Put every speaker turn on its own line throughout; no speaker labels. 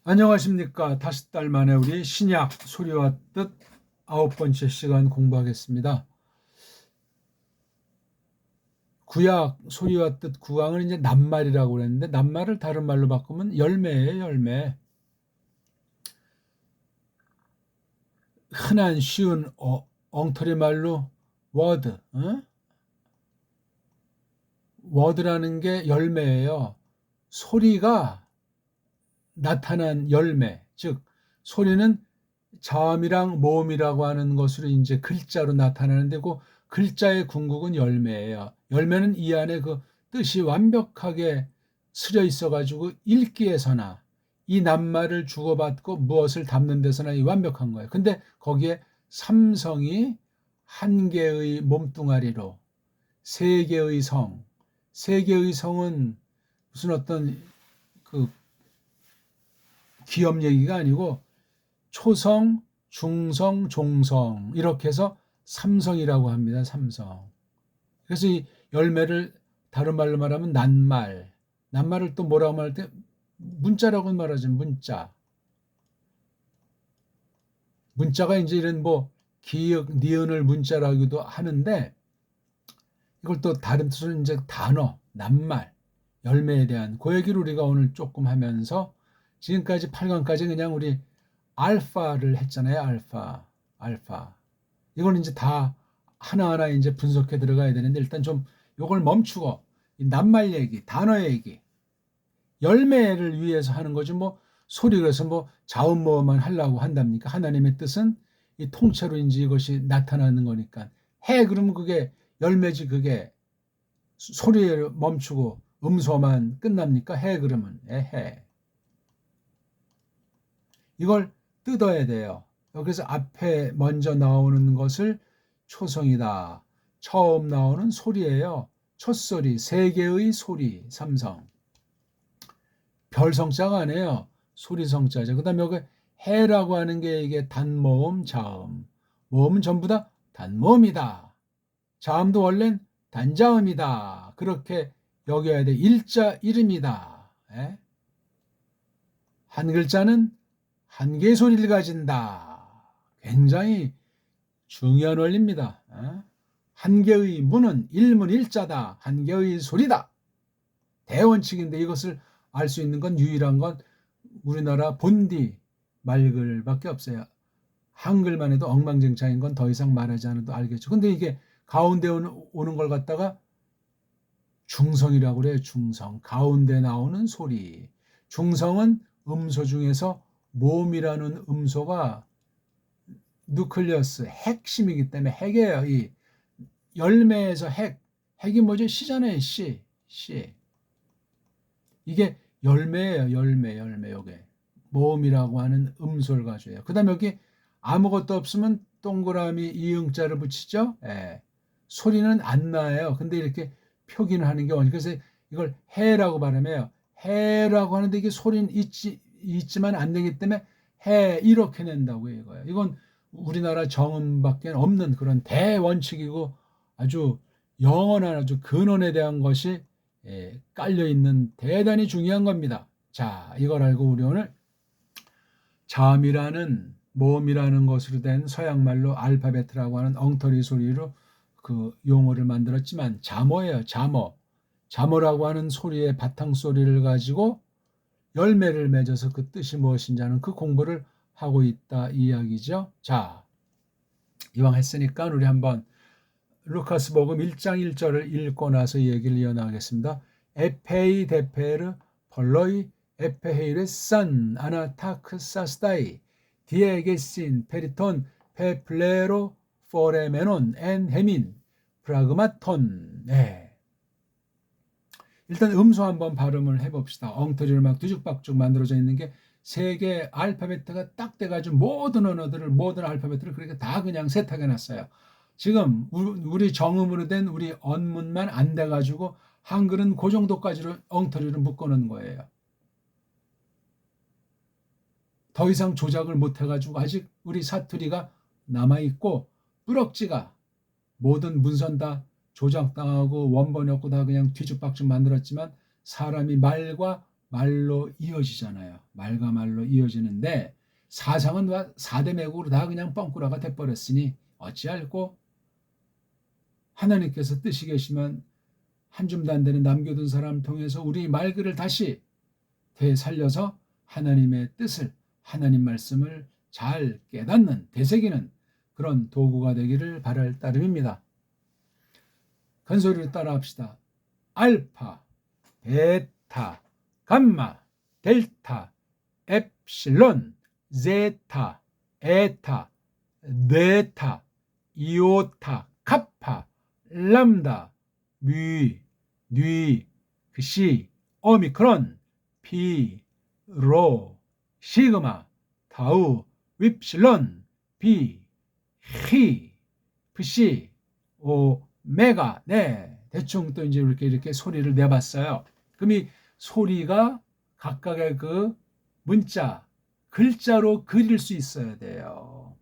안녕하십니까. 5달 만에 우리 신약 소리와 뜻 9번째 시간 공부하겠습니다. 구약 소리와 뜻 구강을 이제 낱말이라고 그랬는데 낱말을 다른 말로 바꾸면 열매예요, 열매. 흔한 쉬운 엉터리 말로 워드, 워드라는 게 열매예요. 소리가 나타난 열매, 즉 소리는 자음이랑 모음이라고 하는 것으로 이제 글자로 나타나는데 그 글자의 궁극은 열매예요. 열매는 이 안에 그 뜻이 완벽하게 스려 있어가지고 읽기에서나 이 낱말을 주고받고 무엇을 담는 데서나 이 완벽한 거예요. 근데 거기에 삼성이 한 개의 몸뚱아리로 세 개의 성, 세 개의 성은 무슨 어떤 그 기업 얘기가 아니고 초성, 중성, 종성 이렇게 해서 삼성이라고 합니다. 삼성. 그래서 이 열매를 다른 말로 말하면 낱말. 낱말을 또 뭐라고 말할 때 문자라고 말하죠. 문자. 문자가 이제 이런 뭐 기역, 니은을 문자라고도 하는데 이걸 또 다른 뜻으로 이제 단어, 낱말, 열매에 대한 그 얘기를 우리가 오늘 조금 하면서 지금까지 8강까지 그냥 우리 알파를 했잖아요. 알파. 이걸 이제 다 하나하나 이제 분석해 들어가야 되는데 일단 좀 요걸 멈추고 이 낱말 얘기, 단어 얘기, 열매를 위해서 하는 거죠. 뭐 소리 그래서 뭐 자음모음만 하려고 한답니까? 하나님의 뜻은 이 통째로 이제 이것이 나타나는 거니까 해 그러면 그게 열매지 그게 소리를 멈추고 음소만 끝납니까? 해 그러면 해. 이걸 뜯어야 돼요. 여기서 앞에 먼저 나오는 것을 초성이다. 처음 나오는 소리예요. 첫소리, 세 개의 소리, 삼성. 별성자가 아니에요. 소리성자죠. 그 다음에 여기 해라고 하는 게 이게 단모음, 자음. 모음은 전부 다 단모음이다. 자음도 원래는 단자음이다. 그렇게 여겨야 돼. 일자 이름이다. 예? 한 글자는 한 개의 소리를 가진다. 굉장히 중요한 원리입니다. 한 개의 문은 일문일자다. 한 개의 소리다. 대원칙인데 이것을 알 수 있는 건 유일한 건 우리나라 본디 말글밖에 없어요. 한글만 해도 엉망진창인 건 더 이상 말하지 않아도 알겠죠. 근데 이게 가운데 오는 걸 갖다가 중성이라고 그래요. 중성. 가운데 나오는 소리. 중성은 음소 중에서 모음이라는 음소가 누클리어스, 핵심이기 때문에 핵이에요. 이 열매에서 핵이 뭐죠? 씨잖아요. 씨. 이게 열매예요. 열매. 요게 모음이라고 하는 음소를 가져요. 그 다음에 여기 아무것도 없으면 동그라미 이응자를 붙이죠. 예. 소리는 안 나요. 근데 이렇게 표기를 하는 게 그래서 이걸 해라고 발음해요. 해라고 하는데 이게 소리는 있지만 안 되기 때문에 해 이렇게 낸다고 이거예요. 이건 우리나라 정음밖에 없는 그런 대원칙이고 아주 영원한 아주 근원에 대한 것이 깔려 있는 대단히 중요한 겁니다. 자, 이걸 알고 우리 오늘 자음이라는 모음이라는 것으로 된 서양말로 알파벳이라고 하는 엉터리 소리로 그 용어를 만들었지만 자모예요. 자모라고 하는 소리의 바탕 소리를 가지고 열매를 맺어서 그 뜻이 무엇인지 하는 그 공부를 하고 있다 이 이야기죠. 자, 이왕 했으니까 우리 한번 루카스복음 1장 1절을 읽고 나서 얘기를 이어나가겠습니다. 에페이 데페르 펄로이 에페헤이르 산 아나타크사스다이 디에게신 페리톤 페플레로 포레메논 엔 헤민 프라그마톤. 네. 일단 음소 한번 발음을 해봅시다. 엉터리를 막 뒤죽박죽 만들어져 있는 게 세 개 알파벳가 딱 돼가지고 모든 언어들을 모든 알파벳을 그렇게 다 그냥 세탁해 놨어요. 지금 우리 정음으로 된 우리 언문만 안 돼가지고 한글은 그 정도까지로 엉터리를 묶어놓은 거예요. 더 이상 조작을 못 해가지고 아직 우리 사투리가 남아있고 뿌럭지가 모든 문선 다 조작당하고 원본이 없고 다 그냥 뒤죽박죽 만들었지만 사람이 말과 말로 이어지잖아요. 말과 말로 이어지는데 사상은 4대 매국으로 다 그냥 뻥꾸라가 돼버렸으니 어찌할꼬 하나님께서 뜻이 계시면 한 줌도 안 되는 남겨둔 사람 통해서 우리 말글을 다시 되살려서 하나님의 뜻을, 하나님 말씀을 잘 깨닫는, 되새기는 그런 도구가 되기를 바랄 따름입니다. 큰 소리로 따라합시다. 알파, 베타, 감마, 델타, 엡실론, 제타, 에타, 네타, 이오타, 카파, 람다, 뮤, 뉘, 시, 오미크론, 피, 로, 시그마, 타우, 윕실론, 비, 히, 프시, 오메가. 네, 대충 또 이제 이렇게 소리를 내봤어요. 그럼 이 소리가 각각의 그 문자, 글자로 그릴 수 있어야 돼요.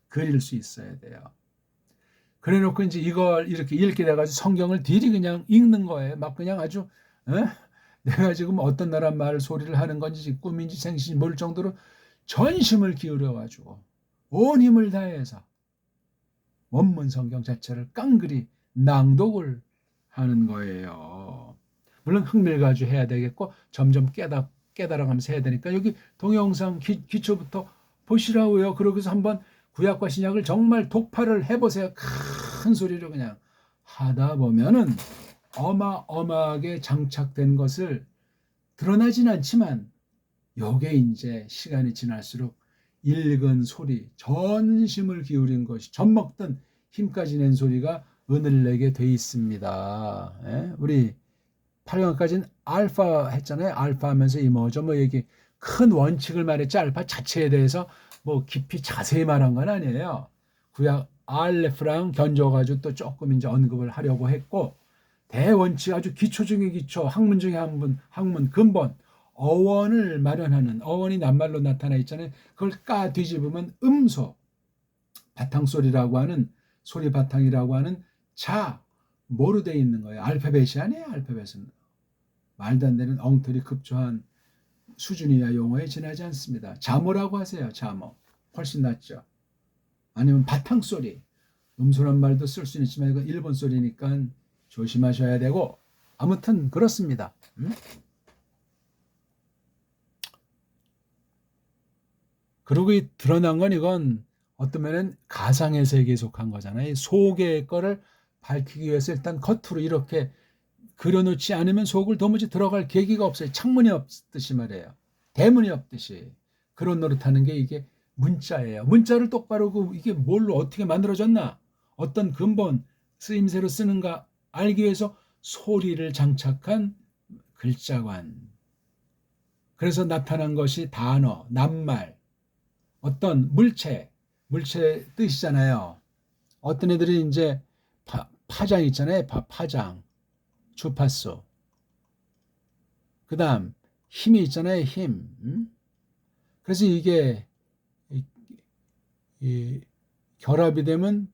그릴 수 있어야 돼요. 그래 놓고 이제 이걸 이렇게 읽게 돼가지고 성경을 딜이 그냥 읽는 거예요. 막 그냥 아주, 내가 지금 어떤 나라 말 소리를 하는 건지 꿈인지 생신지 모를 정도로 전심을 기울여가지고 온 힘을 다해서 원문 성경 자체를 깡그리 낭독을 하는 거예요. 물론 흥밀가주 해야 되겠고 점점 깨달아가면서 해야 되니까 여기 동영상 기초부터 보시라고요. 그러고서 한번 구약과 신약을 정말 독파를 해보세요. 큰 소리로 그냥 하다 보면은 어마어마하게 장착된 것을 드러나진 않지만 요게 이제 시간이 지날수록 읽은 소리, 전심을 기울인 것이 젖먹던 힘까지 낸 소리가 은을 내게 돼 있습니다. 예? 우리 8강까지는 알파 했잖아요. 알파 하면서 이 뭐죠? 뭐 얘기 큰 원칙을 말했지 알파 자체에 대해서 뭐 깊이 자세히 말한 건 아니에요. 구약 알레프랑 견줘가지고 또 조금 이제 언급을 하려고 했고 대원칙 아주 기초 중의 기초, 학문 중의 학문 근본, 어원을 마련하는 어원이 낱말로 나타나 있잖아요. 그걸 까 뒤집으면 음소, 바탕소리라고 하는 소리 바탕이라고 하는 자, 뭐로 되어 있는 거예요? 알파벳이 아니에요. 알파벳은 말도 안 되는 엉터리 급조한 수준이야 용어에 지나지 않습니다. 자모라고 하세요. 자모. 훨씬 낫죠. 아니면 바탕소리. 음소란 말도 쓸 수는 있지만 이건 일본 소리니까 조심하셔야 되고 아무튼 그렇습니다. 그리고 이 드러난 건 이건 어떤 면은 가상의 세계에 속한 거잖아요. 속의 거를 밝히기 위해서 일단 겉으로 이렇게 그려놓지 않으면 속을 도무지 들어갈 계기가 없어요. 창문이 없듯이 말이에요. 대문이 없듯이. 그런 노릇하는 게 이게 문자예요. 문자를 똑바로 이게 뭘로 어떻게 만들어졌나? 어떤 근본 쓰임새로 쓰는가 알기 위해서 소리를 장착한 글자관. 그래서 나타난 것이 단어, 낱말, 어떤 물체 뜻이잖아요. 어떤 애들이 이제 파장 있잖아요. 파장, 주파수. 그 다음 힘이 있잖아요. 힘. 그래서 이게 이 결합이 되면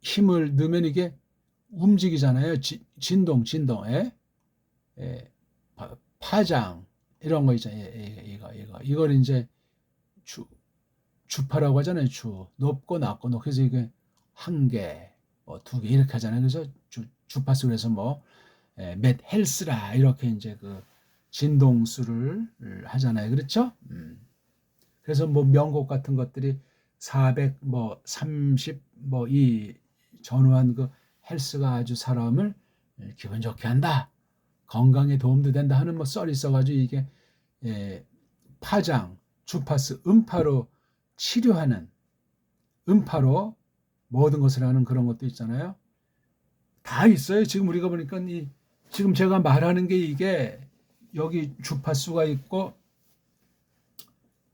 힘을 넣으면 이게 움직이잖아요. 진동. 파장 이런 거 있잖아요. 이걸 이제 주파라고 하잖아요. 높고 낮고 그래서 이게 한 개, 뭐 두 개 이렇게 하잖아요. 그래서 주파수 그래서 몇 헬스라 이렇게 이제 그 진동수를 하잖아요. 그렇죠? 그래서 뭐 명곡 같은 것들이 400, 30, 이 전후한 그 헬스가 아주 사람을 기분 좋게 한다. 건강에 도움도 된다 하는 썰이 있어가지고 이게 파장, 주파수, 음파로 치료하는 음파로 모든 것을 하는 그런 것도 있잖아요. 다 있어요. 지금 우리가 보니까 지금 제가 말하는 게 이게 여기 주파수가 있고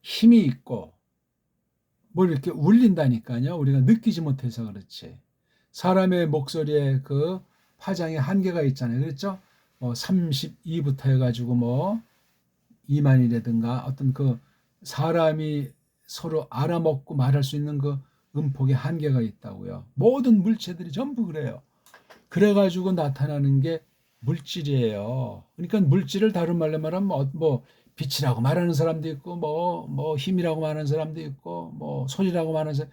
힘이 있고 뭘 이렇게 울린다니까요. 우리가 느끼지 못해서 그렇지. 사람의 목소리에 그 파장의 한계가 있잖아요. 그렇죠? 32부터 해가지고 2만이라든가 어떤 그 사람이 서로 알아먹고 말할 수 있는 그 음폭의 한계가 있다고요. 모든 물체들이 전부 그래요. 그래가지고 나타나는 게 물질이에요. 그러니까 물질을 다른 말로 말하면 뭐 빛이라고 말하는 사람도 있고 뭐 힘이라고 말하는 사람도 있고 뭐 소리라고 말하는 사람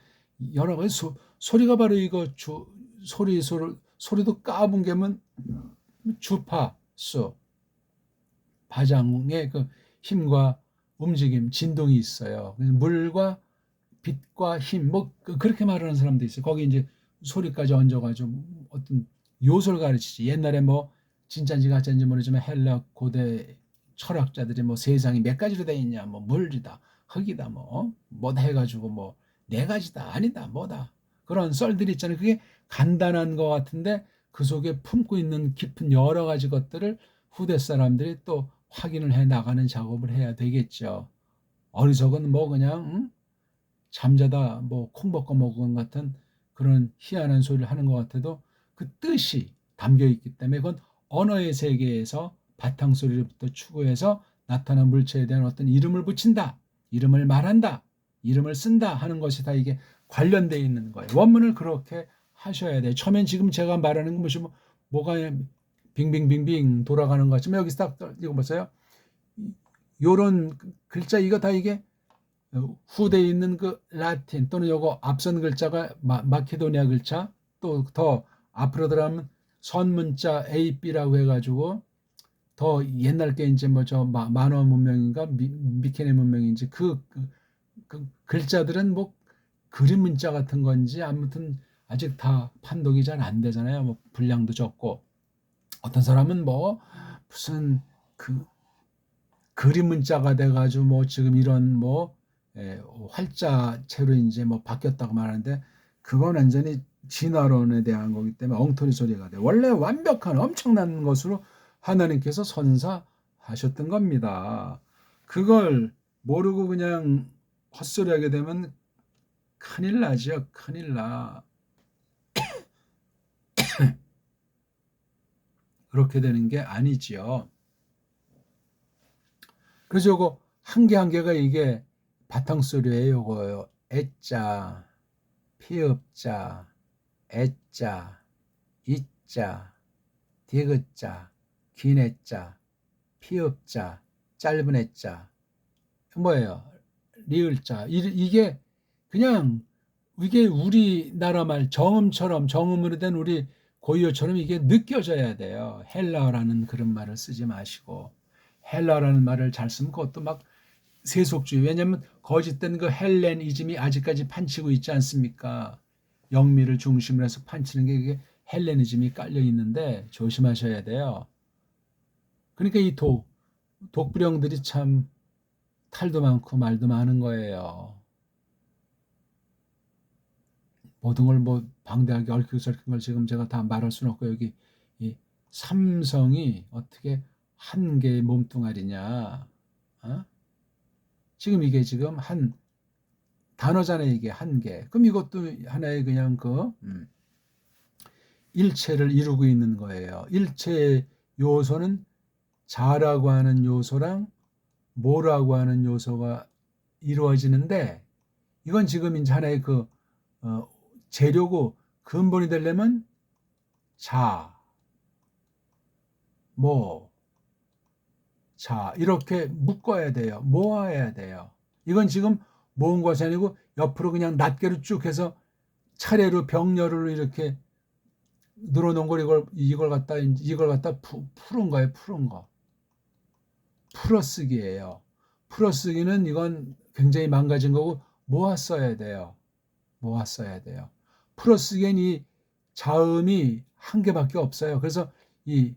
여러 가지 소리가 바로 이거 소리도 까분 게면 주파수 바장의 그 힘과 움직임 진동이 있어요. 그래서 물과 빛과 힘 뭐 그렇게 말하는 사람도 있어요. 거기 이제 소리까지 얹어가지고 어떤 요소를 가르치지. 옛날에 뭐 진짜인지 가짜인지 모르지만 헬라 고대 철학자들이 뭐 세상이 몇 가지로 돼 있냐, 뭐 물이다, 흙이다, 뭐다 해가지고 뭐 네 가지다, 아니다, 뭐다 그런 썰들이 있잖아요. 그게 간단한 것 같은데 그 속에 품고 있는 깊은 여러 가지 것들을 후대 사람들이 또 확인을 해 나가는 작업을 해야 되겠죠. 어리석은 뭐 그냥 잠자다 뭐 콩 볶아 먹은 같은 그런 희한한 소리를 하는 것 같아도 그 뜻이 담겨 있기 때문에 그건 언어의 세계에서 바탕 소리부터 추구해서 나타난 물체에 대한 어떤 이름을 붙인다, 이름을 말한다, 이름을 쓴다 하는 것이 다 이게 관련되어 있는 거예요. 원문을 그렇게 하셔야 돼요. 처음엔 지금 제가 말하는 건 뭐가 빙빙빙빙 돌아가는 것 같지만 여기서 딱 이거 보세요. 요런 글자 이거 다 이게 후대에 있는 그 라틴 또는 요거 앞선 글자가 마케도니아 글자 또 더 앞으로 들어가면 선문자 AB라고 해가지고 더 옛날 게 이제 뭐 저 만화 문명인가 미케네 문명인지 그 글자들은 뭐 그림 문자 같은 건지 아무튼 아직 다 판독이 잘 안 되잖아요. 뭐 분량도 적고 어떤 사람은 뭐 무슨 그 그림 문자가 돼가지고 뭐 지금 이런 뭐 활자체로 이제 뭐 바뀌었다고 말하는데 그건 완전히 진화론에 대한 거기 때문에 엉터리 소리가 돼. 원래 완벽한 엄청난 것으로 하나님께서 선사하셨던 겁니다. 그걸 모르고 그냥 헛소리하게 되면 큰일 나죠. 큰일 나. 그렇게 되는 게 아니지요. 그래서 요거 한 개 한 개가 이게 바탕소리예요. 요거요. 애자, 피읍자, 애자, 이자, 디귿자, 긴 애자, 피읍자, 짧은 애자. 뭐예요? 리을자. 이게 그냥 이게 우리나라 말 정음으로 된 우리 고유어처럼 이게 느껴져야 돼요. 헬라어라는 그런 말을 쓰지 마시고 헬라어라는 말을 잘 쓰면 그것도 막 세속주의. 왜냐하면 거짓된 그 헬레니즘이 아직까지 판치고 있지 않습니까? 영미를 중심으로 해서 판치는 게 그게 헬레니즘이 깔려 있는데 조심하셔야 돼요. 그러니까 이 독불형들이 참 탈도 많고 말도 많은 거예요. 모든 걸 뭐 방대하게 얽히고설킨 걸 지금 제가 다 말할 수는 없고 여기 이 삼성이 어떻게 한 개의 몸뚱아리냐? 어? 지금 이게 지금 한 단어잖아요. 이게 한 개. 그럼 이것도 하나의 그냥 그 일체를 이루고 있는 거예요. 일체의 요소는 자라고 하는 요소랑 모라고 하는 요소가 이루어지는데 이건 지금 이제 하나의 그 재료고 근본이 되려면 자, 모, 자 이렇게 묶어야 돼요. 모아야 돼요. 이건 지금 모은 것이 아니고 옆으로 그냥 낱개로 쭉 해서 차례로 병렬로 이렇게 늘어놓은 걸 이걸 갖다 푸른 거예요. 푸른 거. 풀어쓰기예요. 풀어쓰기는 이건 굉장히 망가진 거고 모아 써야 돼요. 모아 써야 돼요. 풀어쓰기엔 이 자음이 한 개밖에 없어요. 그래서 이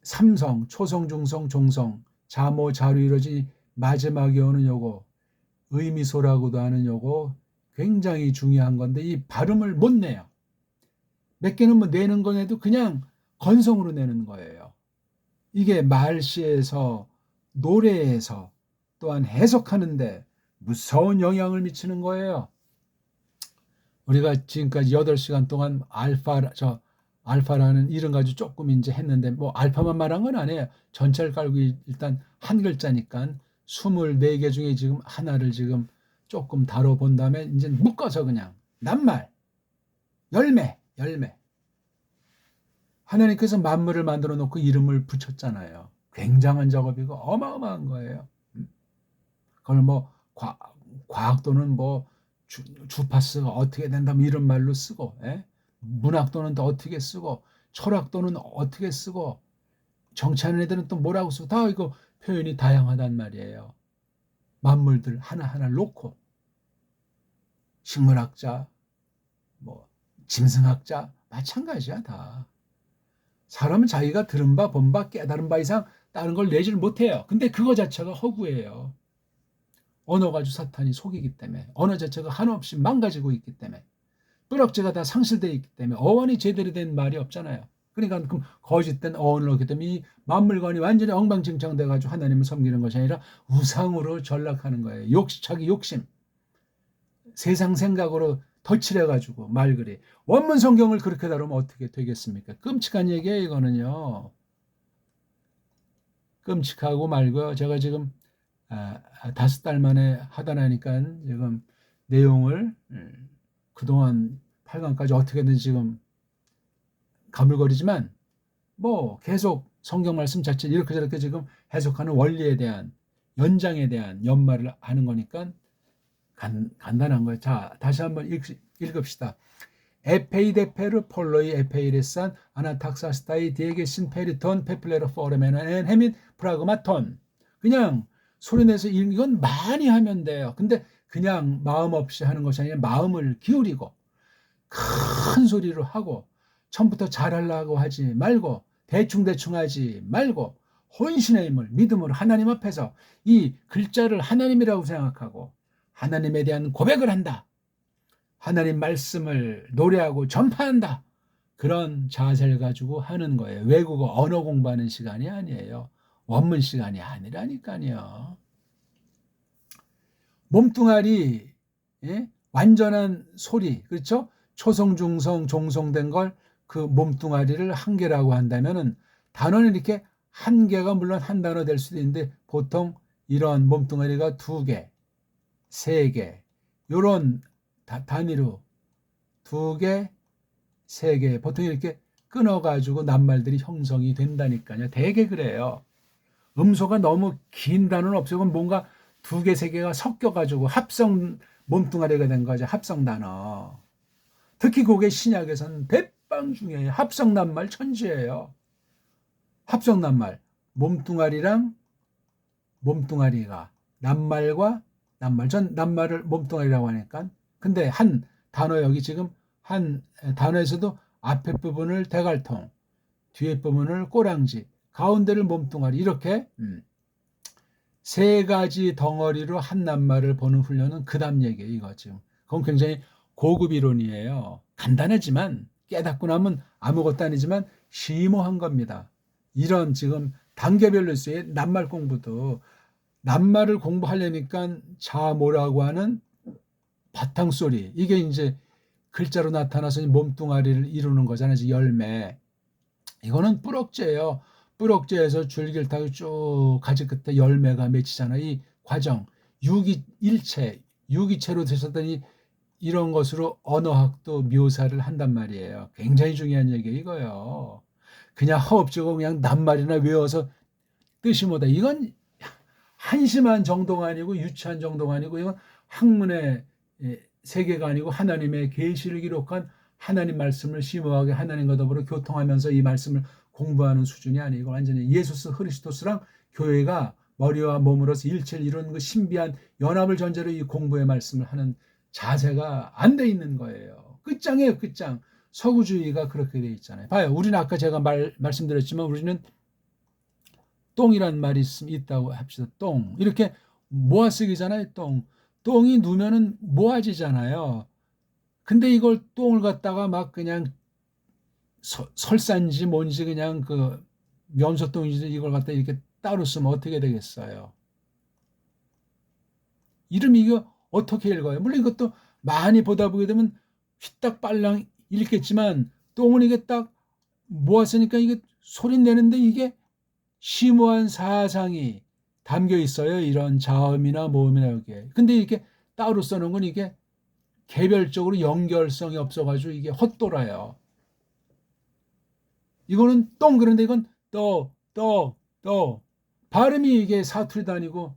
삼성, 초성, 중성, 종성, 자모, 자로 이루어진 마지막에 오는 요거 의미소라고도 하는 요거 굉장히 중요한 건데 이 발음을 못 내요. 몇 개는 뭐 내는 건 해도 그냥 건성으로 내는 거예요. 이게 말시에서 노래에서 또한 해석하는데 무서운 영향을 미치는 거예요. 우리가 지금까지 8시간 동안 알파라는 이름 가지고 조금 이제 했는데 뭐 알파만 말한 건 아니에요. 전체를 깔고 일단 한 글자니까 24개 중에 지금 하나를 지금 조금 다뤄본 다음에 이제 묶어서 그냥 낱말, 열매. 하나님께서 만물을 만들어 놓고 이름을 붙였잖아요. 굉장한 작업이고 어마어마한 거예요. 그걸 뭐 과학도는 뭐 주파수가 어떻게 된다 뭐 이런 말로 쓰고, 문학도는 또 어떻게 쓰고, 철학도는 어떻게 쓰고, 정치하는 애들은 또 뭐라고 쓰고, 다 이거 표현이 다양하단 말이에요. 만물들 하나하나 놓고 식물학자, 뭐 짐승학자 마찬가지야 다. 사람은 자기가 들은 바, 본 바, 깨달은 바 이상 다른 걸 내지를 못해요. 근데 그거 자체가 허구예요. 언어가 주 사탄이 속이기 때문에, 언어 자체가 한없이 망가지고 있기 때문에, 뿌럭지가 다 상실되어 있기 때문에 어원이 제대로 된 말이 없잖아요. 그러니까 그럼 거짓된 어원을 얻기 때문에 이 만물관이 완전히 엉망진창 돼가지고 하나님을 섬기는 것이 아니라 우상으로 전락하는 거예요. 자기 욕심, 세상 생각으로 덧칠해가지고 말글이. 원문 성경을 그렇게 다루면 어떻게 되겠습니까? 끔찍한 얘기예요, 이거는요. 끔찍하고 말고요. 제가 지금 5달 만에 하다 나니까 지금 내용을 그동안 8강까지 어떻게든 지금 가물거리지만 뭐 계속 성경 말씀 자체 이렇게 저렇게 지금 해석하는 원리에 대한 연장에 대한 연말을 하는 거니까 간단한 거예요. 자, 다시 한번 읽읍시다. 에페이데페르 폴로이 에페이레산 아나탁사스타이 디에게신 페리톤 페플레르 포르메나 엔 헤민 프라그마톤. 그냥 소리내서 이건 많이 하면 돼요. 근데 그냥 마음 없이 하는 것이 아니라 마음을 기울이고 큰 소리로 하고 처음부터 잘하려고 하지 말고 대충대충 하지 말고 혼신의 힘을 믿음으로 하나님 앞에서 이 글자를 하나님이라고 생각하고 하나님에 대한 고백을 한다. 하나님 말씀을 노래하고 전파한다. 그런 자세를 가지고 하는 거예요. 외국어 언어 공부하는 시간이 아니에요. 원문 시간이 아니라니까요. 몸뚱아리, 완전한 소리, 그렇죠? 초성, 중성, 종성된 걸 그 몸뚱아리를 한 개라고 한다면은 단어는 이렇게 한 개가 물론 한 단어 될 수도 있는데 보통 이런 몸뚱아리가 2개, 3개 이런 단위로 2개, 3개 보통 이렇게 끊어가지고 낱말들이 형성이 된다니까요. 되게 그래요. 음소가 너무 긴 단어는 없어요. 뭔가 2개, 3개가 섞여가지고 합성 몸뚱아리가 된 거죠. 합성 단어. 특히 그게 신약에서는 백방 중에 합성 낱말 천지예요. 합성 낱말. 몸뚱아리랑 몸뚱아리가 낱말과 낱말. 전 낱말을 몸뚱아리라고 하니까. 근데 한 단어 여기 지금 한 단어에서도 앞에 부분을 대갈통, 뒤에 부분을 꼬랑지, 가운데를 몸뚱아리 이렇게 3가지 덩어리로 한 낱말을 보는 훈련은 그다음 얘기예요. 이거 지금. 그건 굉장히 고급 이론이에요. 간단하지만 깨닫고 나면 아무것도 아니지만 심오한 겁니다. 이런 지금 단계별로서의 낱말 공부도 낱말을 공부하려니까 자모라고 하는 바탕소리 이게 이제 글자로 나타나서 몸뚱아리를 이루는 거잖아요. 열매. 이거는 뿌럭째예요. 뿌럭째에서 줄기를 타고 쭉 가지 끝에 열매가 맺히잖아요. 이 과정. 유기체로 되셨더니 이런 것으로 언어학도 묘사를 한단 말이에요. 굉장히 중요한 얘기예요, 이거요. 그냥 허업지고 그냥 낱말이나 외워서 뜻이 뭐다. 이건 한심한 정도가 아니고 유치한 정도가 아니고 이건 학문의 세계가 아니고 하나님의 계시를 기록한 하나님 말씀을 심오하게 하나님과 더불어 교통하면서 이 말씀을 공부하는 수준이 아니고 완전히 예수스 그리스도스랑 교회가 머리와 몸으로서 일체를 이루는 그 신비한 연합을 전제로 이 공부의 말씀을 하는 자세가 안 돼 있는 거예요. 끝장이에요, 끝장. 서구주의가 그렇게 돼 있잖아요. 봐요. 우리는 아까 제가 말씀드렸지만 우리는 똥이란 말이 있다고 합시다. 똥. 이렇게 모아쓰기잖아요. 똥. 똥이 누면은 모아지잖아요. 근데 이걸 똥을 갖다가 막 그냥 설산지 뭔지 그냥 그 염소똥인지 이걸 갖다 이렇게 따로 쓰면 어떻게 되겠어요? 이름 이거 어떻게 읽어요? 물론 이것도 많이 보다 보게 되면 휘딱 빨랑 읽겠지만 똥은 이게 딱 모았으니까 이게 소리 내는데 이게 심오한 사상이 담겨 있어요. 이런 자음이나 모음이나 여기에. 근데 이렇게 따로 써놓은 건 이게 개별적으로 연결성이 없어가지고 이게 헛돌아요. 이거는 똥 그런데 이건 떠. 발음이 이게 사투리도 아니고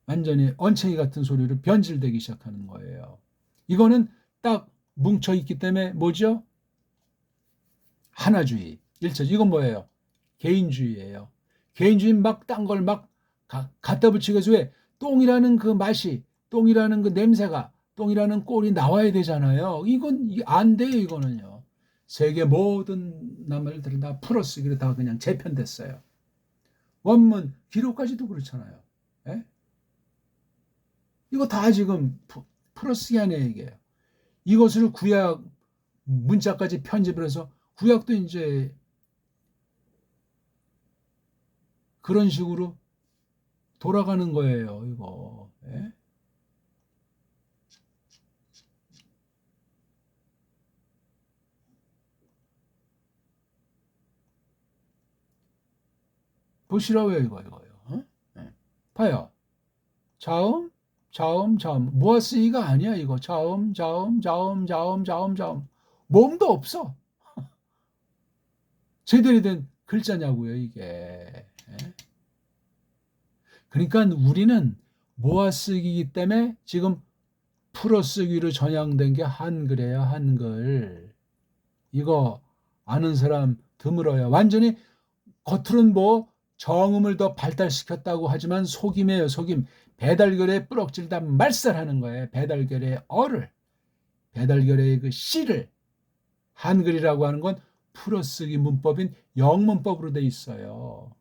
완전히 언챙이 같은 소리로 변질되기 시작하는 거예요. 이거는 딱 뭉쳐 있기 때문에 뭐죠? 하나주의, 일처주의. 이건 뭐예요? 개인주의예요. 개인주의 막 딴 걸 막 갖다 붙이고 해서 왜 똥이라는 그 맛이, 똥이라는 그 냄새가, 똥이라는 꼴이 나와야 되잖아요. 이건 안 돼요, 이거는요. 세계 모든 나라들은 다 풀어쓰기로 다 그냥 재편됐어요. 원문, 기록까지도 그렇잖아요. 예? 이거 다 지금 풀어쓰기 안에 얘기예요. 이것을 구약 문자까지 편집을 해서 구약도 이제 그런 식으로 돌아가는 거예요, 이거. 예? 보시라고요, 이거요. 어? 예. 봐요. 자음. 모아쓰기가 아니야, 이거. 자음. 모음도 없어. 제대로 된 글자냐고요, 이게. 예? 그러니까 우리는 모아쓰기이기 때문에 지금 풀어쓰기로 전향된 게 한글이에요, 한글. 이거 아는 사람 드물어요. 완전히 겉으로는 뭐 정음을 더 발달시켰다고 하지만 속임이에요, 속임. 배달결의 뿌럭질 다 말살하는 거예요. 배달결의 어를, 배달결의 그 씨를. 한글이라고 하는 건 풀어쓰기 문법인 영문법으로 돼 있어요.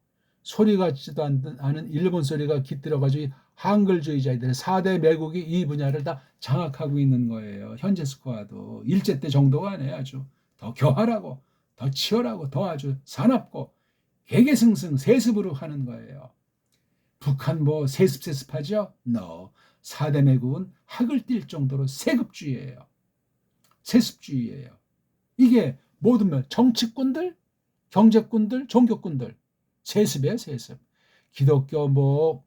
소리 같지도 않은 일본 소리가 깃들어가지고 한글주의자들의 4대 매국이 이 분야를 다 장악하고 있는 거예요. 현재 스코어도 일제 때 정도가 아니에요. 아주 더 교활하고 더 치열하고 더 아주 사납고 개개승승 세습으로 하는 거예요. 북한 뭐 세습하죠? No. 4대 매국은 학을 띨 정도로 세급주의예요. 세습주의예요. 이게 모든 정치꾼들, 경제꾼들, 종교꾼들 세습이에요, 세습. 기독교 뭐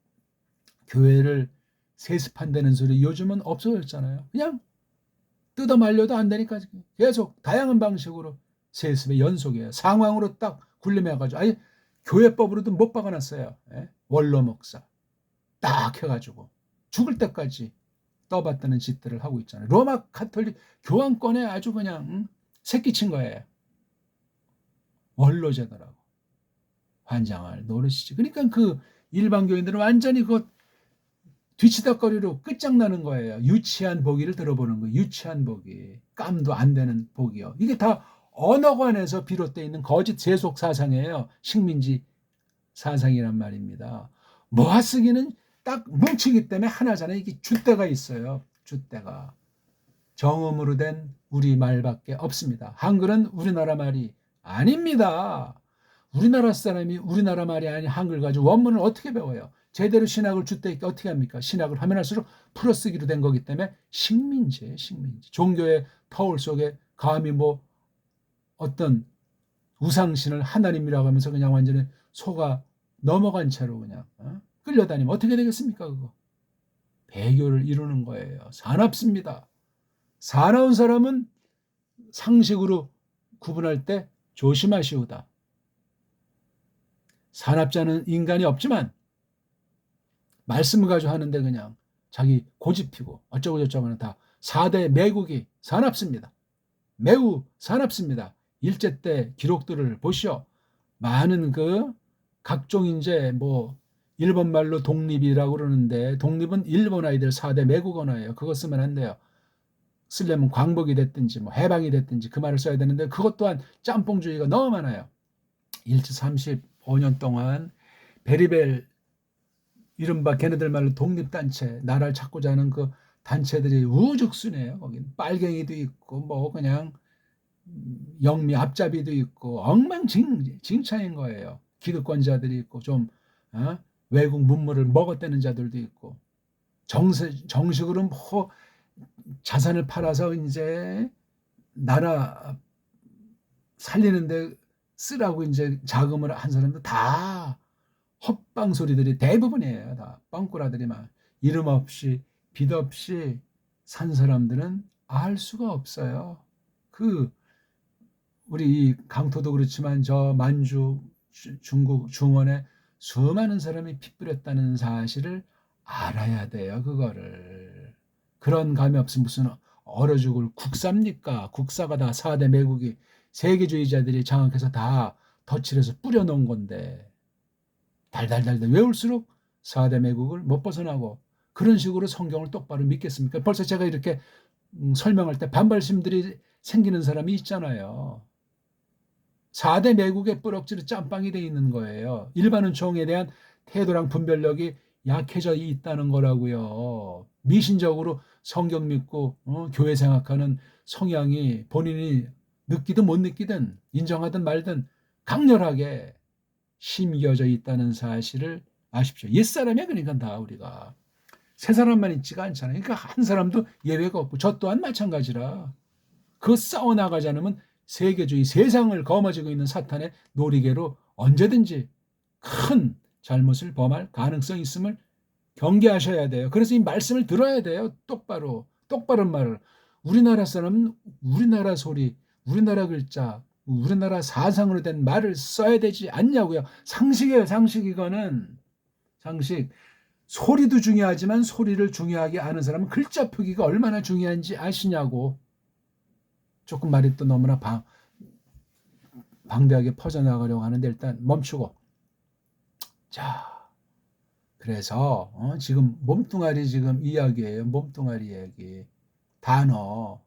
교회를 세습한다는 소리 요즘은 없어졌잖아요. 그냥 뜯어 말려도 안 되니까 계속 다양한 방식으로 세습의 연속이에요. 상황으로 딱 굴림해가지고 아예 교회법으로도 못 박아놨어요. 예? 원로 목사 딱 해가지고 죽을 때까지 떠받드는 짓들을 하고 있잖아요. 로마 카톨릭 교황권에 아주 그냥 새끼친 거예요. 원로제도라고. 환장할 노릇이지. 그러니까 그 일반 교인들은 완전히 그 뒤치다거리로 끝장나는 거예요. 유치한 보기를 들어보는 거예요. 유치한 보기. 깜도 안 되는 보기요. 이게 다 언어관에서 비롯되어 있는 거짓 세속 사상이에요. 식민지 사상이란 말입니다. 모아쓰기는 딱 뭉치기 때문에 하나잖아요. 이게 줏대가 있어요. 줏대가. 정음으로 된 우리말밖에 없습니다. 한글은 우리나라 말이 아닙니다. 우리나라 사람이 우리나라 말이 아닌 한글 가지고 원문을 어떻게 배워요? 제대로 신학을 줏대 있게 어떻게 합니까? 신학을 하면 할수록 풀어쓰기로 된 거기 때문에 식민지예요, 식민지. 종교의 터울 속에 감히 뭐 어떤 우상신을 하나님이라고 하면서 그냥 완전히 속아 넘어간 채로 그냥 끌려다니면 어떻게 되겠습니까? 그거 배교를 이루는 거예요. 사납습니다. 사나운 사람은 상식으로 구분할 때 조심하시오다. 사납자는 인간이 없지만 말씀을 가지고 하는데 그냥 자기 고집 피고 어쩌고 저쩌고 하는 다 4대 매국이 사납습니다. 매우 사납습니다. 일제 때 기록들을 보시오. 많은 그 각종 이제 뭐 일본 말로 독립이라고 그러는데 독립은 일본 아이들 4대 매국 언어예요. 그거 쓰면 안 돼요. 쓰려면 광복이 됐든지 뭐 해방이 됐든지 그 말을 써야 되는데 그것 또한 짬뽕주의가 너무 많아요. 일제 35년 동안 베리벨 이른바 걔네들 말로 독립단체 나라를 찾고자 하는 그 단체들이 우죽순이에요. 거긴 빨갱이도 있고 뭐 그냥 영미 앞잡이도 있고 엉망진창인 거예요. 기득권자들이 있고 좀 외국 문물을 먹어대는 자들도 있고 정식으로 뭐 자산을 팔아서 이제 나라 살리는데 쓰라고 이제 자금을 한 사람도 다 헛방 소리들이 대부분이에요. 다 뻥꾸라들이만 이름 없이 빛 없이 산 사람들은 알 수가 없어요. 그 우리 이 강토도 그렇지만 저 만주 중국 중원에 수많은 사람이 피 뿌렸다는 사실을 알아야 돼요. 그거를. 그런 감이 없으면 무슨 얼어 죽을 국사입니까? 국사가 다 4대 매국이 세계주의자들이 장악해서 다 덧칠해서 뿌려놓은 건데 달달달달 외울수록 4대 매국을 못 벗어나고 그런 식으로 성경을 똑바로 믿겠습니까? 벌써 제가 이렇게 설명할 때 반발심들이 생기는 사람이 있잖아요. 4대 매국의 뿌럭지로 짬빵이 돼 있는 거예요. 일반 은총에 대한 태도랑 분별력이 약해져 있다는 거라고요. 미신적으로 성경 믿고 교회 생각하는 성향이 본인이 느끼든 못 느끼든 인정하든 말든 강렬하게 심겨져 있다는 사실을 아십시오. 옛사람이야 그러니까 다 우리가. 세 사람만 있지가 않잖아요. 그러니까 한 사람도 예외가 없고 저 또한 마찬가지라. 그 싸워나가지 않으면 세계주의 세상을 거머쥐고 있는 사탄의 놀이개로 언제든지 큰 잘못을 범할 가능성이 있음을 경계하셔야 돼요. 그래서 이 말씀을 들어야 돼요. 똑바른 말을. 우리나라 사람은 우리나라 소리, 우리나라 글자, 우리나라 사상으로 된 말을 써야 되지 않냐고요. 상식이에요. 상식. 이거는 상식. 소리도 중요하지만 소리를 중요하게 아는 사람은 글자 표기가 얼마나 중요한지 아시냐고. 조금 말이 또 너무나 방대하게 퍼져나가려고 하는데 일단 멈추고. 자, 그래서 지금 몸뚱아리 지금 이야기예요. 몸뚱아리 이야기. 단어.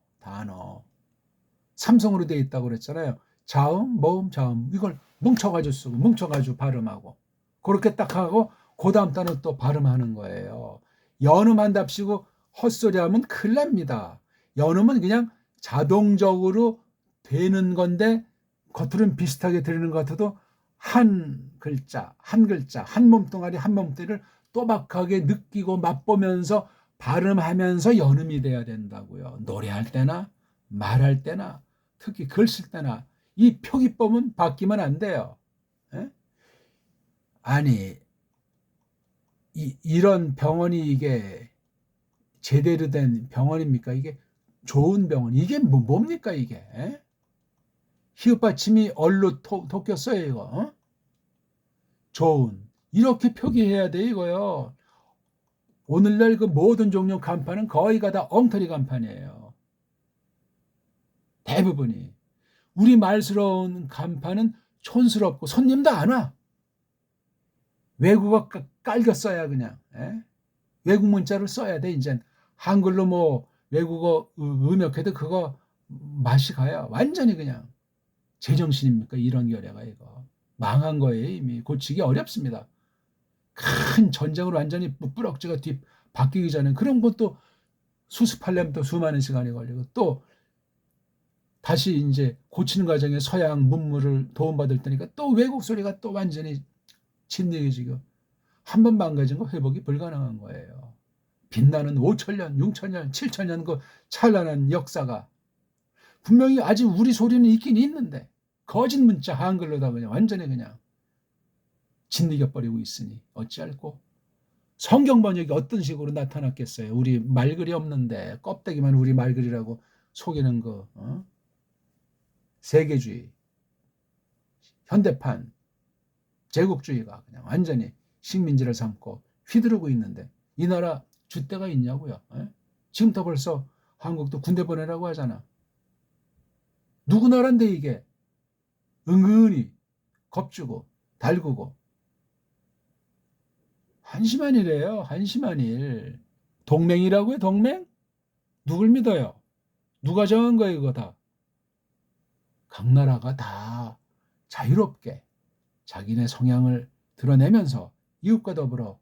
삼성으로 되어 있다고 그랬잖아요. 자음, 모음, 자음. 이걸 뭉쳐가지고 쓰고 뭉쳐가지고 발음하고 그렇게 딱 하고 그 다음 단어 또 발음하는 거예요. 연음한답시고 헛소리하면 큰일 납니다. 연음은 그냥 자동적으로 되는 건데 겉으로는 비슷하게 들리는 것 같아도 한 글자, 한 몸뚱아리, 한 몸뚱이를 또박하게 느끼고 맛보면서 발음하면서 연음이 돼야 된다고요. 노래할 때나 말할 때나 특히 글 쓸 때나 이 표기법은 바뀌면 안 돼요. 에? 아니 이런 병원이 이게 제대로 된 병원입니까? 이게 좋은 병원. 이게 뭡니까 이게? 에? 히읗 받침이 얼로 돋겼어요 이거. 좋은. 이렇게 표기해야 돼 이거요. 오늘날 그 모든 종류 간판은 거의가 다 엉터리 간판이에요. 대부분이. 우리 말스러운 간판은 촌스럽고 손님도 안 와. 외국어 깔겨 써야 그냥. 에? 외국 문자를 써야 돼 이제. 한글로 뭐 외국어 음역해도 그거 맛이 가요. 완전히 그냥. 제정신입니까? 이런 결례가 이거. 망한 거예요 이미. 고치기 어렵습니다. 큰 전쟁으로 완전히 뿌럭지가 바뀌기 전에 그런 것도 수습하려면 또 수많은 시간이 걸리고 또 다시 이제 고치는 과정에 서양 문물을 도움받을 테니까 또 외국 소리가 또 완전히 진리해지고 한 번 망가진 거 회복이 불가능한 거예요. 빛나는 5천년, 6천년, 7천년 그 찬란한 역사가 분명히 아직 우리 소리는 있긴 있는데 거짓 문자 한글로다 그냥 완전히 그냥 짓이겨버리고 있으니 어찌할꼬. 성경 번역이 어떤 식으로 나타났겠어요. 우리 말글이 없는데 껍데기만 우리 말글이라고 속이는 거. 세계주의, 현대판, 제국주의가 그냥 완전히 식민지를 삼고 휘두르고 있는데 이 나라 줏대가 있냐고요. 지금부터 벌써 한국도 군대 보내라고 하잖아. 누구 나라인데 이게 은근히 겁주고 달구고 한심한 일이에요. 한심한 일. 동맹이라고요? 동맹? 누굴 믿어요? 누가 정한 거예요 이거 다. 각 나라가 다 자유롭게 자기네 성향을 드러내면서 이웃과 더불어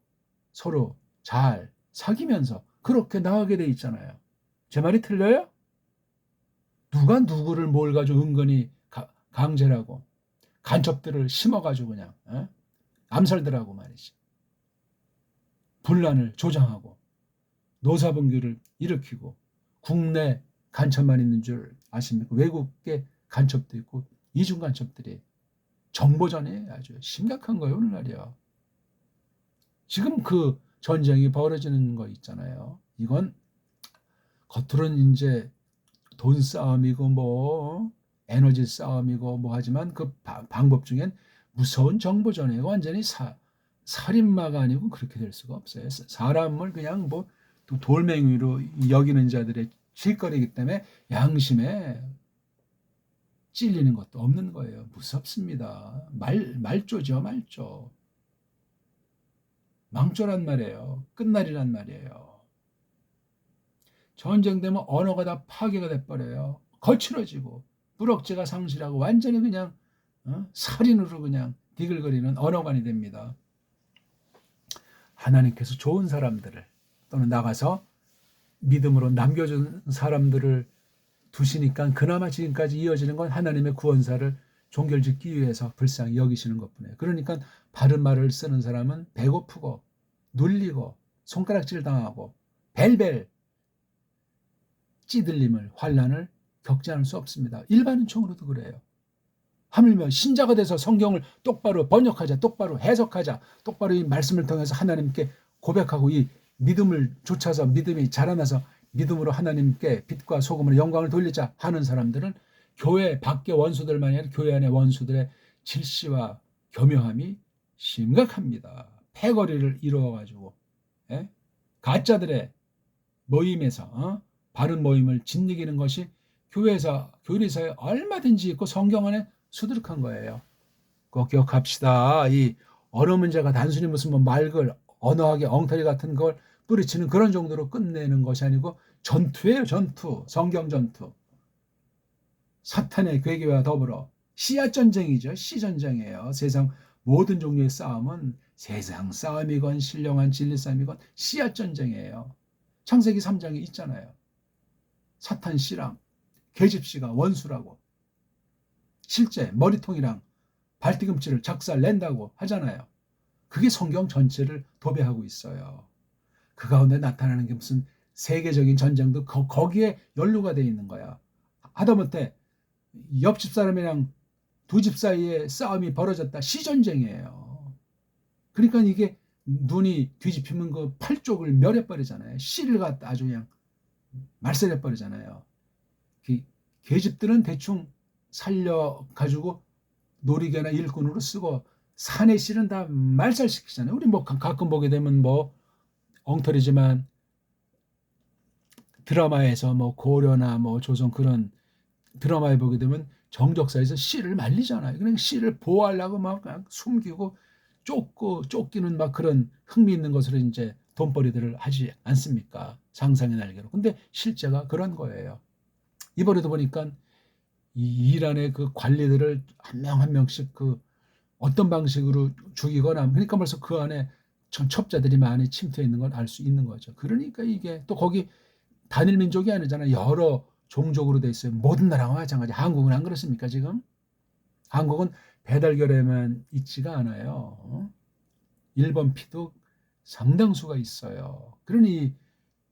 서로 잘 사귀면서 그렇게 나가게 돼 있잖아요. 제 말이 틀려요? 누가 누구를 뭘 가지고 은근히 강제라고 간첩들을 심어가지고 그냥 암살들하고 말이지. 분란을 조장하고 노사분규를 일으키고 국내 간첩만 있는 줄 아십니까? 외국계 간첩도 있고 이중 간첩들이 정보전이 아주 심각한 거예요 오늘날이요. 지금 그 전쟁이 벌어지는 거 있잖아요. 이건 겉으로는 이제 돈 싸움이고 뭐 에너지 싸움이고 뭐 하지만 그 방법 중엔 무서운 정보 전해가 완전히 살인마가 아니고 그렇게 될 수가 없어요. 사람을 그냥 뭐 돌멩이로 여기는 자들의 질거리이기 때문에 양심에 찔리는 것도 없는 거예요. 무섭습니다. 말조죠, 말조. 망조란 말이에요. 끝날이란 말이에요. 전쟁되면 언어가 다 파괴가 돼버려요. 거칠어지고 뿌럭지가 상실하고 완전히 그냥 살인으로 그냥 디글거리는 언어관이 됩니다. 하나님께서 좋은 사람들을 또는 나가서 믿음으로 남겨준 사람들을 두시니까 그나마 지금까지 이어지는 건 하나님의 구원사를 종결짓기 위해서 불쌍히 여기시는 것뿐이에요. 그러니까 바른 말을 쓰는 사람은 배고프고 눌리고 손가락질 당하고 벨벨 찌들림을 환난을 겪지 않을 수 없습니다. 일반인총으로도 그래요. 하물며 신자가 돼서 성경을 똑바로 번역하자, 똑바로 해석하자, 똑바로 이 말씀을 통해서 하나님께 고백하고 이 믿음을 쫓아서 믿음이 자라나서 믿음으로 하나님께 빛과 소금으로 영광을 돌리자 하는 사람들은 교회 밖의 원수들만이 아니라 교회 안의 원수들의 질시와 교묘함이 심각합니다. 패거리를 이루어가지고 가짜들의 모임에서 바른 모임을 짓이기는 것이 교리사에 얼마든지 있고 성경 안에 수두룩한 거예요. 꼭 기억합시다. 이 언어 문제가 단순히 무슨 뭐 말글 언어학의 엉터리 같은 걸 뿌리치는 그런 정도로 끝내는 것이 아니고 전투예요. 전투. 성경 전투. 사탄의 괴계와 더불어 씨앗 전쟁이죠. 씨 전쟁이에요. 세상 모든 종류의 싸움은 세상 싸움이건 신령한 진리 싸움이건 씨앗 전쟁이에요. 창세기 3장에 있잖아요. 사탄 씨랑 계집씨가 원수라고 실제 머리통이랑 발뒤꿈치를 작살 낸다고 하잖아요. 그게 성경 전체를 도배하고 있어요. 그 가운데 나타나는 게 무슨 세계적인 전쟁도 거기에 연루가 돼 있는 거야. 하다못해 옆집 사람이랑 두 집 사이에 싸움이 벌어졌다. 씨전쟁이에요. 그러니까 이게 눈이 뒤집히면 그 팔 쪽을 멸해버리잖아요. 씨를 갖다 아주 그냥 말살해버리잖아요. 계집들은 대충 살려가지고 놀이개나 일꾼으로 쓰고 산의 씨는 다 말살시키잖아요. 우리 뭐 가끔 보게 되면 뭐 엉터리지만 드라마에서 뭐 고려나 뭐 조선 그런 드라마에 보게 되면 정적사에서 씨를 말리잖아요. 그러니까 씨를 보호하려고 막 숨기고 쫓기는 막 그런 흥미있는 것으로 이제 돈벌이들을 하지 않습니까? 상상의 날개로. 근데 실제가 그런 거예요. 이번에도 보니까 이 이란의 그 관리들을 한 명 한 명씩 그 어떤 방식으로 죽이거나 그러니까 벌써 그 안에 첩자들이 많이 침투해 있는 걸 알 수 있는 거죠. 그러니까 이게 또 거기 단일 민족이 아니잖아요. 여러 종족으로 돼 있어요. 모든 나라가 마찬가지. 한국은 안 그렇습니까 지금? 한국은 배달결에만 있지가 않아요. 일본 피도 상당수가 있어요. 그러니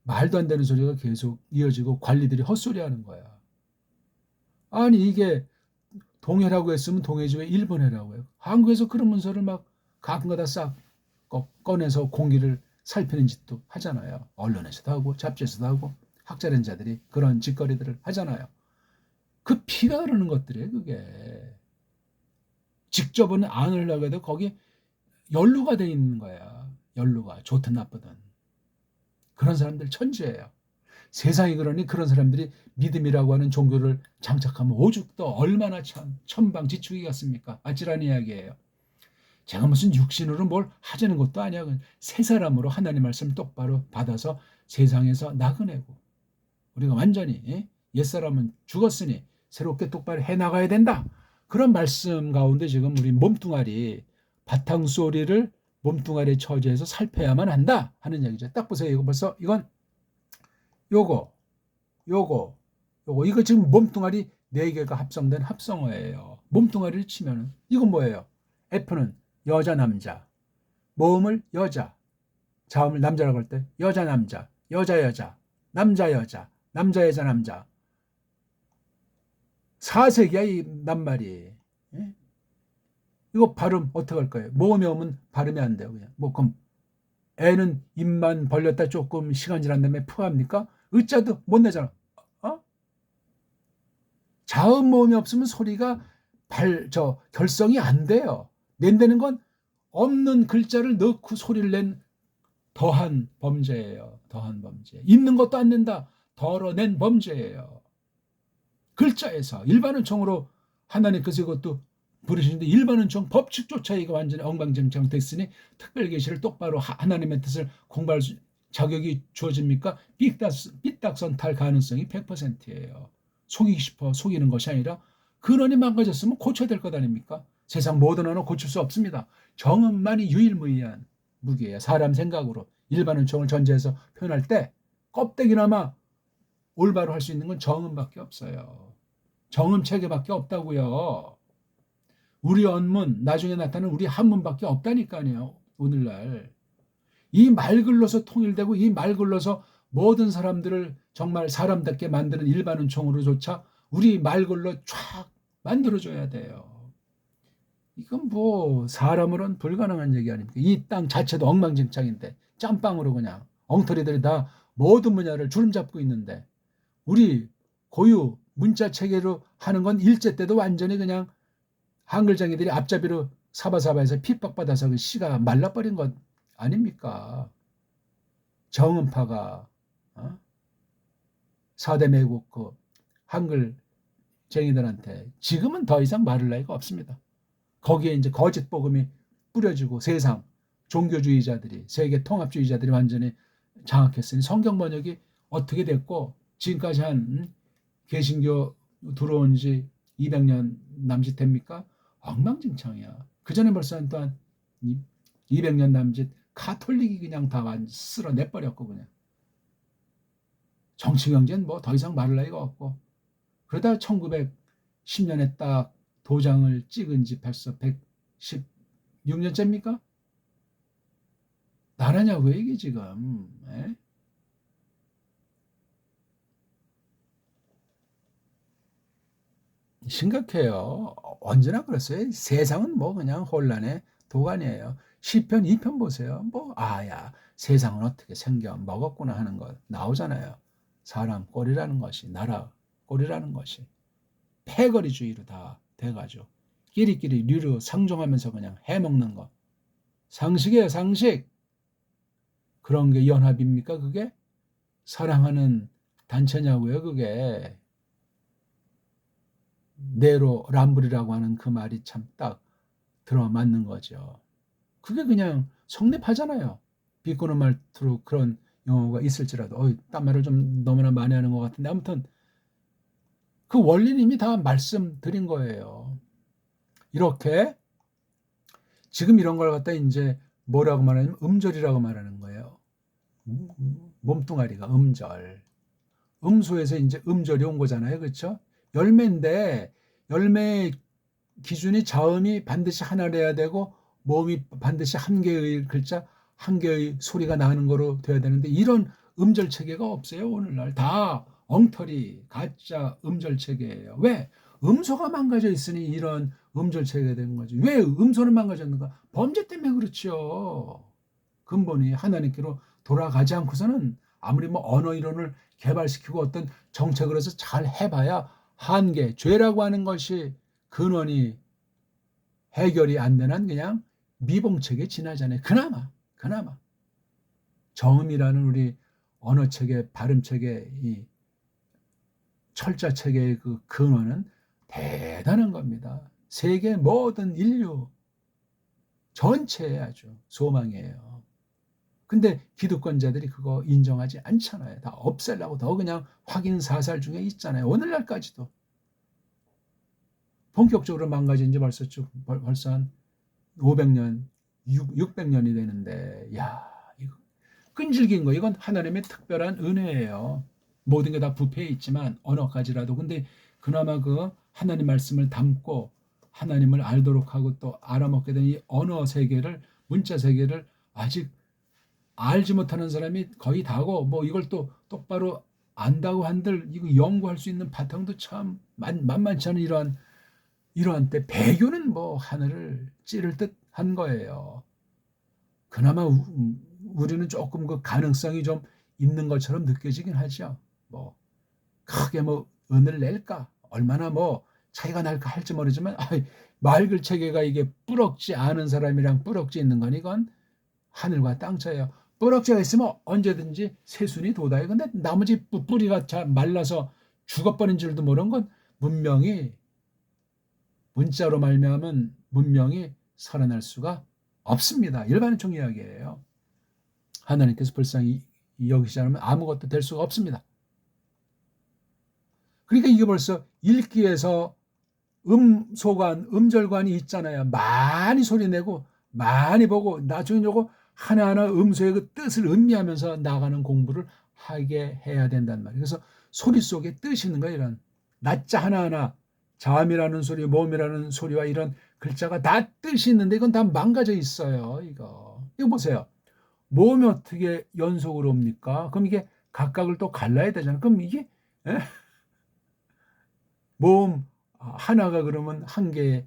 말도 안 되는 소리가 계속 이어지고 관리들이 헛소리하는 거야. 아니 이게 동해라고 했으면 동해지 왜 일본해라고 해요? 한국에서 그런 문서를 막 가끔가다 싹 꺼내서 공기를 살피는 짓도 하잖아요. 언론에서도 하고 잡지에서도 하고 학자된 자들이 그런 짓거리들을 하잖아요. 그 피가 흐르는 것들이에요. 그게 직접은 안 하려고 해도 거기 연루가 돼 있는 거야. 연루가 좋든 나쁘든 그런 사람들 천지예요. 세상이 그러니 그런 사람들이 믿음이라고 하는 종교를 장착하면 오죽도 얼마나 천방지축이 같습니까? 아찔한 이야기예요. 제가 무슨 육신으로 뭘 하자는 것도 아니야. 새 사람으로 하나님 말씀을 똑바로 받아서 세상에서 나그네고 우리가 완전히 옛사람은 죽었으니 새롭게 똑바로 해나가야 된다. 그런 말씀 가운데 지금 우리 몸뚱아리 바탕소리를 몸뚱아리 처지에서 살펴야만 한다 하는 얘기죠. 딱 보세요. 이거 벌써 이건 요거 이거 지금 몸뚱아리 4개가 합성된 합성어예요. 몸뚱아리를 치면은 이건 뭐예요? F는 여자 남자, 모음을 여자, 자음을 남자라고 할 때 여자 남자, 여자 여자, 남자 여자, 남자 여자 남자. 4색이야 이 낱말이. 예? 이거 발음 어떻게 할 거예요? 모음이 오면 발음이 안 돼요. 그냥 뭐 그럼 애는 입만 벌렸다 조금 시간 지난 다음에 푸합니까? 의자도 못 내잖아. 어? 자음 모음이 없으면 소리가 결성이 안 돼요. 낸다는 건 없는 글자를 넣고 소리를 낸 더한 범죄예요. 더한 범죄. 있는 것도 안 낸다. 덜어낸 범죄예요. 글자에서 일반은총으로 하나님께서 이것도 부르시는데 일반은총 법칙조차 이거 완전히 엉망진창 됐으니 특별계시를 똑바로 하나님의 뜻을 공부할 자격이 주어집니까? 삐딱선 탈 가능성이 100%예요. 속이고 싶어 속이는 것이 아니라 근원이 망가졌으면 고쳐야 될 것 아닙니까? 세상 모든 언어 고칠 수 없습니다. 정음만이 유일무이한 무기예요. 사람 생각으로 일반은총을 전제해서 표현할 때 껍데기나마 올바로 할 수 있는 건 정음밖에 없어요. 정음 체계밖에 없다고요. 우리 언문 나중에 나타나는 우리 한문밖에 없다니까요. 오늘날 이 말글로서 통일되고 이 말글로서 모든 사람들을 정말 사람답게 만드는 일반은총으로조차 우리 말글로 쫙 만들어줘야 돼요. 이건 뭐 사람으로는 불가능한 얘기 아닙니까? 이 땅 자체도 엉망진창인데 짬빵으로 그냥 엉터리들이 다 모든 분야를 주름 잡고 있는데 우리 고유 문자 체계로 하는 건 일제 때도 완전히 그냥 한글장애들이 앞잡이로 사바사바해서 핍박받아서 그 씨가 말라버린 것 아닙니까? 정음파가 4대 매국 그 한글쟁이들한테 지금은 더 이상 말할 나위가 없습니다. 거기에 이제 거짓 복음이 뿌려지고 세상 종교주의자들이 세계 통합주의자들이 완전히 장악했으니 성경 번역이 어떻게 됐고 지금까지 한 개신교 들어온 지 200년 남짓 됩니까? 엉망진창이야. 그 전에 벌써 또한 200년 남짓 가톨릭이 그냥 다 쓸어내버렸고 그냥 정치 경제는 뭐 더 이상 말할 나위가 없고 그러다 1910년에 딱 도장을 찍은 지 벌써 116년째입니까? 나라냐고 이게 지금. 에? 심각해요. 언제나 그랬어요. 세상은 뭐 그냥 혼란의 도가니예요. 시편 2편 보세요. 뭐 아야 세상은 어떻게 생겨 먹었구나 하는 거 나오잖아요. 사람 꼴이라는 것이 나라 꼴이라는 것이 패거리주의로 다 돼가지고 끼리끼리 류로 상종하면서 그냥 해먹는 거. 상식이에요. 상식. 그런 게 연합입니까 그게? 사랑하는 단체냐고요 그게. 네로 람블이라고 하는 그 말이 참 딱 들어맞는 거죠. 그게 그냥 성립하잖아요. 비꼬는 말투로 그런 용어가 있을지라도 딴 말을 좀 너무나 많이 하는 것 같은데 아무튼 그 원리는 이미 다 말씀드린 거예요. 이렇게 지금 이런 걸 갖다 이제 뭐라고 말하냐면 음절이라고 말하는 거예요. 몸뚱아리가 음절. 음소에서 이제 음절이 온 거잖아요. 그렇죠? 열매인데 열매의 기준이 자음이 반드시 하나여야 되고 모음이 반드시 한 개의 글자, 한 개의 소리가 나는 거로 돼야 되는데 이런 음절 체계가 없어요. 오늘날 다 엉터리, 가짜 음절 체계예요. 왜? 음소가 망가져 있으니 이런 음절 체계가 되는 거지. 왜 음소는 망가졌는가? 범죄 때문에 그렇죠. 근본이 하나님께로 돌아가지 않고서는 아무리 뭐 언어 이론을 개발시키고 어떤 정책을 해서 잘 해봐야 한계, 죄라고 하는 것이 근원이 해결이 안 되는 그냥 미봉책에 지나잖아요. 그나마 정음이라는 우리 언어체계, 발음체계, 이 철자체계의 그 근원은 대단한 겁니다. 세계 모든 인류 전체에 아주 소망이에요. 근데 기득권자들이 그거 인정하지 않잖아요. 다 없애려고 더 그냥 확인 사살 중에 있잖아요. 오늘날까지도. 본격적으로 망가진 지 벌써 한 500년, 600년이 되는데, 야, 이거 끈질긴 거, 이건 하나님의 특별한 은혜예요. 모든 게 다 부패해 있지만, 언어까지라도. 근데 그나마 그 하나님 말씀을 담고 하나님을 알도록 하고 또 알아먹게 된 이 언어 세계를, 문자 세계를 아직 알지 못하는 사람이 거의 다고, 뭐 이걸 또 똑바로 안다고 한들 이거 연구할 수 있는 바탕도 참 만만치 않은 이러한 때 배교는 뭐 하늘을 찌를 듯 한 거예요. 그나마 우리는 조금 그 가능성이 좀 있는 것처럼 느껴지긴 하죠. 뭐 크게 뭐 은을 낼까? 얼마나 뭐 차이가 날까 할지 모르지만 맑을 체계가 이게 뿌럭지 않은 사람이랑 뿌럭지 있는 건 이건 하늘과 땅 차이예요. 뿌럭지가 있으면 언제든지 새순이 돋아요. 근데 나머지 뿌리가 잘 말라서 죽어버린 줄도 모르는 건 문명이 문자로 말미암은 문명이 살아날 수가 없습니다. 일반적 이야기예요. 하나님께서 불쌍히 여기지 않으면 아무것도 될 수가 없습니다. 그러니까 이게 벌써 읽기에서 음소관, 음절관이 있잖아요. 많이 소리내고 많이 보고 나중에 요거 하나하나 음소의 그 뜻을 음미하면서 나가는 공부를 하게 해야 된단 말이에요. 그래서 소리 속에 뜻이 있는 거예요. 이런 낮자 하나하나 잠이라는 소리, 몸이라는 소리와 이런 글자가 다 뜻이 있는데 이건 다 망가져 있어요. 이거 보세요. 몸이 어떻게 연속으로 옵니까? 그럼 이게 각각을 또 갈라야 되잖아요. 그럼 이게 모음 하나가 그러면 한 개의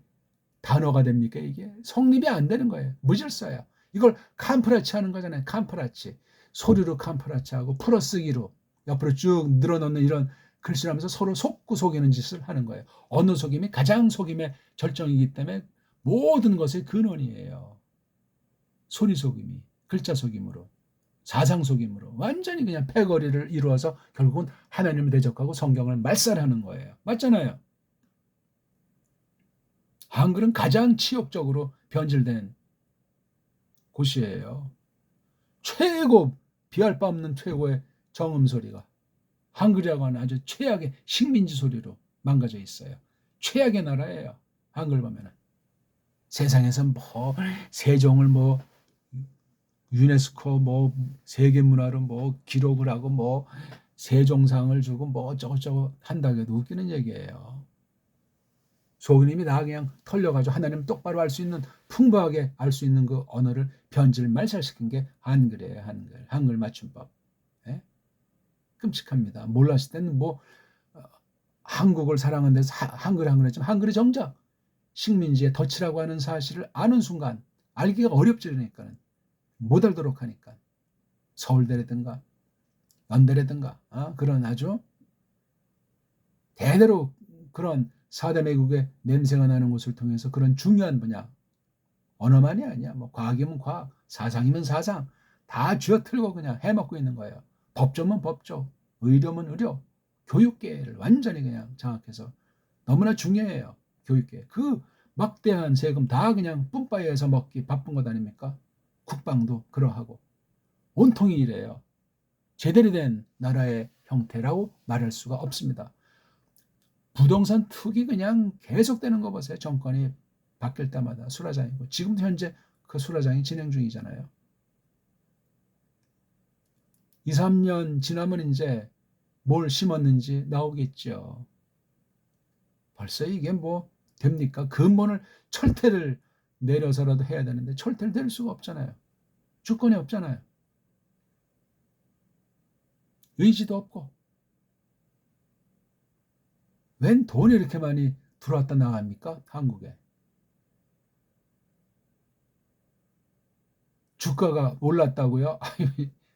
단어가 됩니까? 이게 성립이 안 되는 거예요. 무질서예요. 이걸 캄프라치 하는 거잖아요. 캄프라치. 소리로 캄프라치 하고 풀어쓰기로 옆으로 쭉 늘어놓는 이런 글씨를 하면서 서로 속고 속이는 짓을 하는 거예요. 언어 속임이 가장 속임의 절정이기 때문에 모든 것의 근원이에요. 소리 속임이, 글자 속임으로, 사상 속임으로 완전히 그냥 패거리를 이루어서 결국은 하나님을 대적하고 성경을 말살하는 거예요. 맞잖아요. 한글은 가장 치욕적으로 변질된 곳이에요. 최고 비할 바 없는 최고의 정음 소리가 한글이라고 하는 아주 최악의 식민지 소리로 망가져 있어요. 최악의 나라예요. 한글 보면은 세상에서 뭐 세종을 뭐 유네스코 뭐 세계문화로 뭐 기록을 하고 뭐 세종상을 주고 뭐 어쩌고저쩌고 한다고 해도 웃기는 얘기예요. 소그님이 다 그냥 털려가지고 하나님 똑바로 알 수 있는 풍부하게 알 수 있는 그 언어를 변질 말살시킨 게 한글이에요. 한글 맞춤법. 예? 끔찍합니다. 몰랐을 때는 뭐 한국을 사랑하는 데서 한글 했지만 한글이 정작 식민지의 덫이라고 하는 사실을 아는 순간 알기가 어렵지. 그러니까는 못 알도록 하니까 서울대라든가 연대라든가 그런 아주 대대로 그런 사대 매국의 냄새가 나는 곳을 통해서 그런 중요한 분야 언어만이 아니야. 뭐 과학이면 과학, 사상이면 사상 다 쥐어틀고 그냥 해먹고 있는 거예요. 법조면 법조, 의료면 의료, 교육계를 완전히 그냥 장악해서 너무나 중요해요. 교육계. 그 막대한 세금 다 그냥 뿜빠이에서 먹기 바쁜 것 아닙니까? 국방도 그러하고 온통이 이래요. 제대로 된 나라의 형태라고 말할 수가 없습니다. 부동산 투기 그냥 계속되는 거 보세요. 정권이 바뀔 때마다 수라장이고 지금도 현재 그 수라장이 진행 중이잖아요. 2, 3년 지나면 이제 뭘 심었는지 나오겠죠. 벌써 이게 뭐 됩니까? 근본을 철퇴를 내려서라도 해야 되는데 철퇴를 낼 수가 없잖아요. 주권이 없잖아요. 의지도 없고. 웬 돈이 이렇게 많이 들어왔다 나갑니까? 한국에. 주가가 올랐다고요?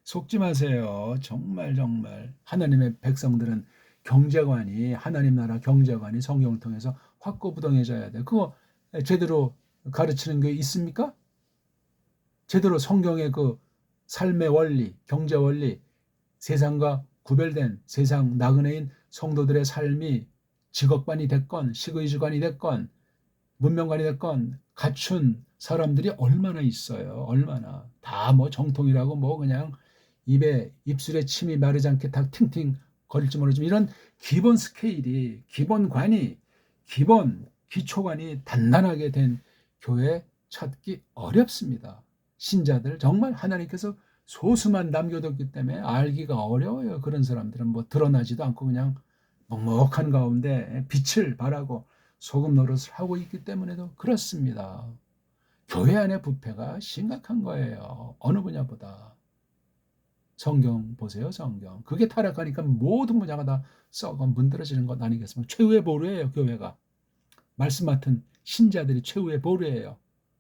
속지 마세요. 정말 하나님의 백성들은 경제관이 하나님 나라 경제관이 성경을 통해서 확고부동해져야 돼. 그거 제대로 가르치는 게 있습니까? 제대로 성경의 그 삶의 원리, 경제 원리, 세상과 구별된 세상 나그네인 성도들의 삶이 직업관이 됐건 식의주관이 됐건 문명관이 됐건 갖춘 사람들이 얼마나 있어요. 얼마나. 다 뭐 정통이라고 뭐 그냥 입술에 침이 마르지 않게 다 팅팅 거릴지 모르지만 이런 기본 스케일이 기본관이 기본 기초관이 단단하게 된 교회 찾기 어렵습니다. 신자들 정말 하나님께서 소수만 남겨뒀기 때문에 알기가 어려워요. 그런 사람들은 뭐 드러나지도 않고 그냥 먹먹한 가운데 빛을 발하고 소금 노릇을 하고 있기 때문에도 그렇습니다. 교회 안의 부패가 심각한 거예요. 어느 분야보다. 성경 보세요. 성경. 그게 타락하니까 모든 분야가 다 썩어 문드러지는 것 아니겠습니까? 최후의 보루예요. 교회가. 말씀 맡은 신자들이 최후의 보루예요.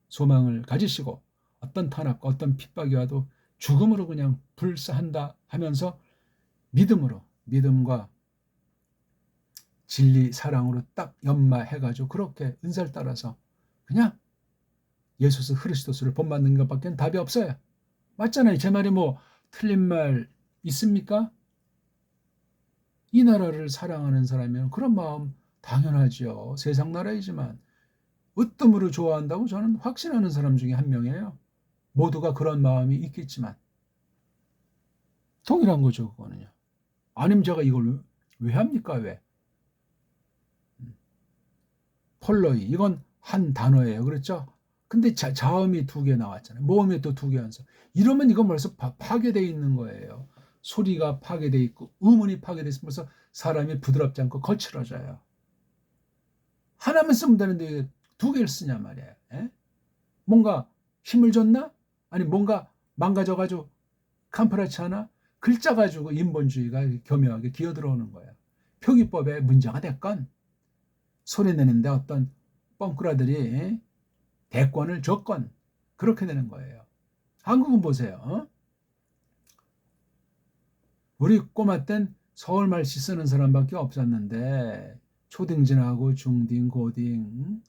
소망을 가지시고 어떤 탄압과 어떤 핍박이 와도 죽음으로 그냥 불사한다 하면서 믿음으로 믿음과 진리 사랑으로 딱 연마해가지고 그렇게 은사를 따라서 그냥 예수 그리스도를 본받는 것밖에 답이 없어요. 맞잖아요. 제 말이 뭐 틀린 말 있습니까? 이 나라를 사랑하는 사람이면 그런 마음 당연하지요. 세상 나라이지만 으뜸으로 좋아한다고 저는 확신하는 사람 중에 한 명이에요. 모두가 그런 마음이 있겠지만 동일한 거죠, 그거는요. 아니면 제가 이걸 왜 합니까? 왜? 폴로이 이건 한 단어예요. 그렇죠? 근데 자음이 두 개 나왔잖아요. 모음이 또 두 개 완성. 이러면 이건 벌써 파괴되어 있는 거예요. 소리가 파괴되어 있고 음운이 파괴되어 있으면 벌써 사람이 부드럽지 않고 거칠어져요. 하나만 쓰면 되는데 두 개를 쓰냐 말이에요. 에? 뭔가 힘을 줬나? 아니 뭔가 망가져가지고 캄프라치 하나? 글자 가지고 인본주의가 교묘하게 기어들어오는 거예요. 표기법에 문제가 됐건 소리 내는데 어떤 뻥꾸라들이 대권을 줬건 그렇게 되는 거예요. 한국은 보세요. 우리 꼬마 땐 서울말씨 쓰는 사람밖에 없었는데 초딩진하고 중딩, 고딩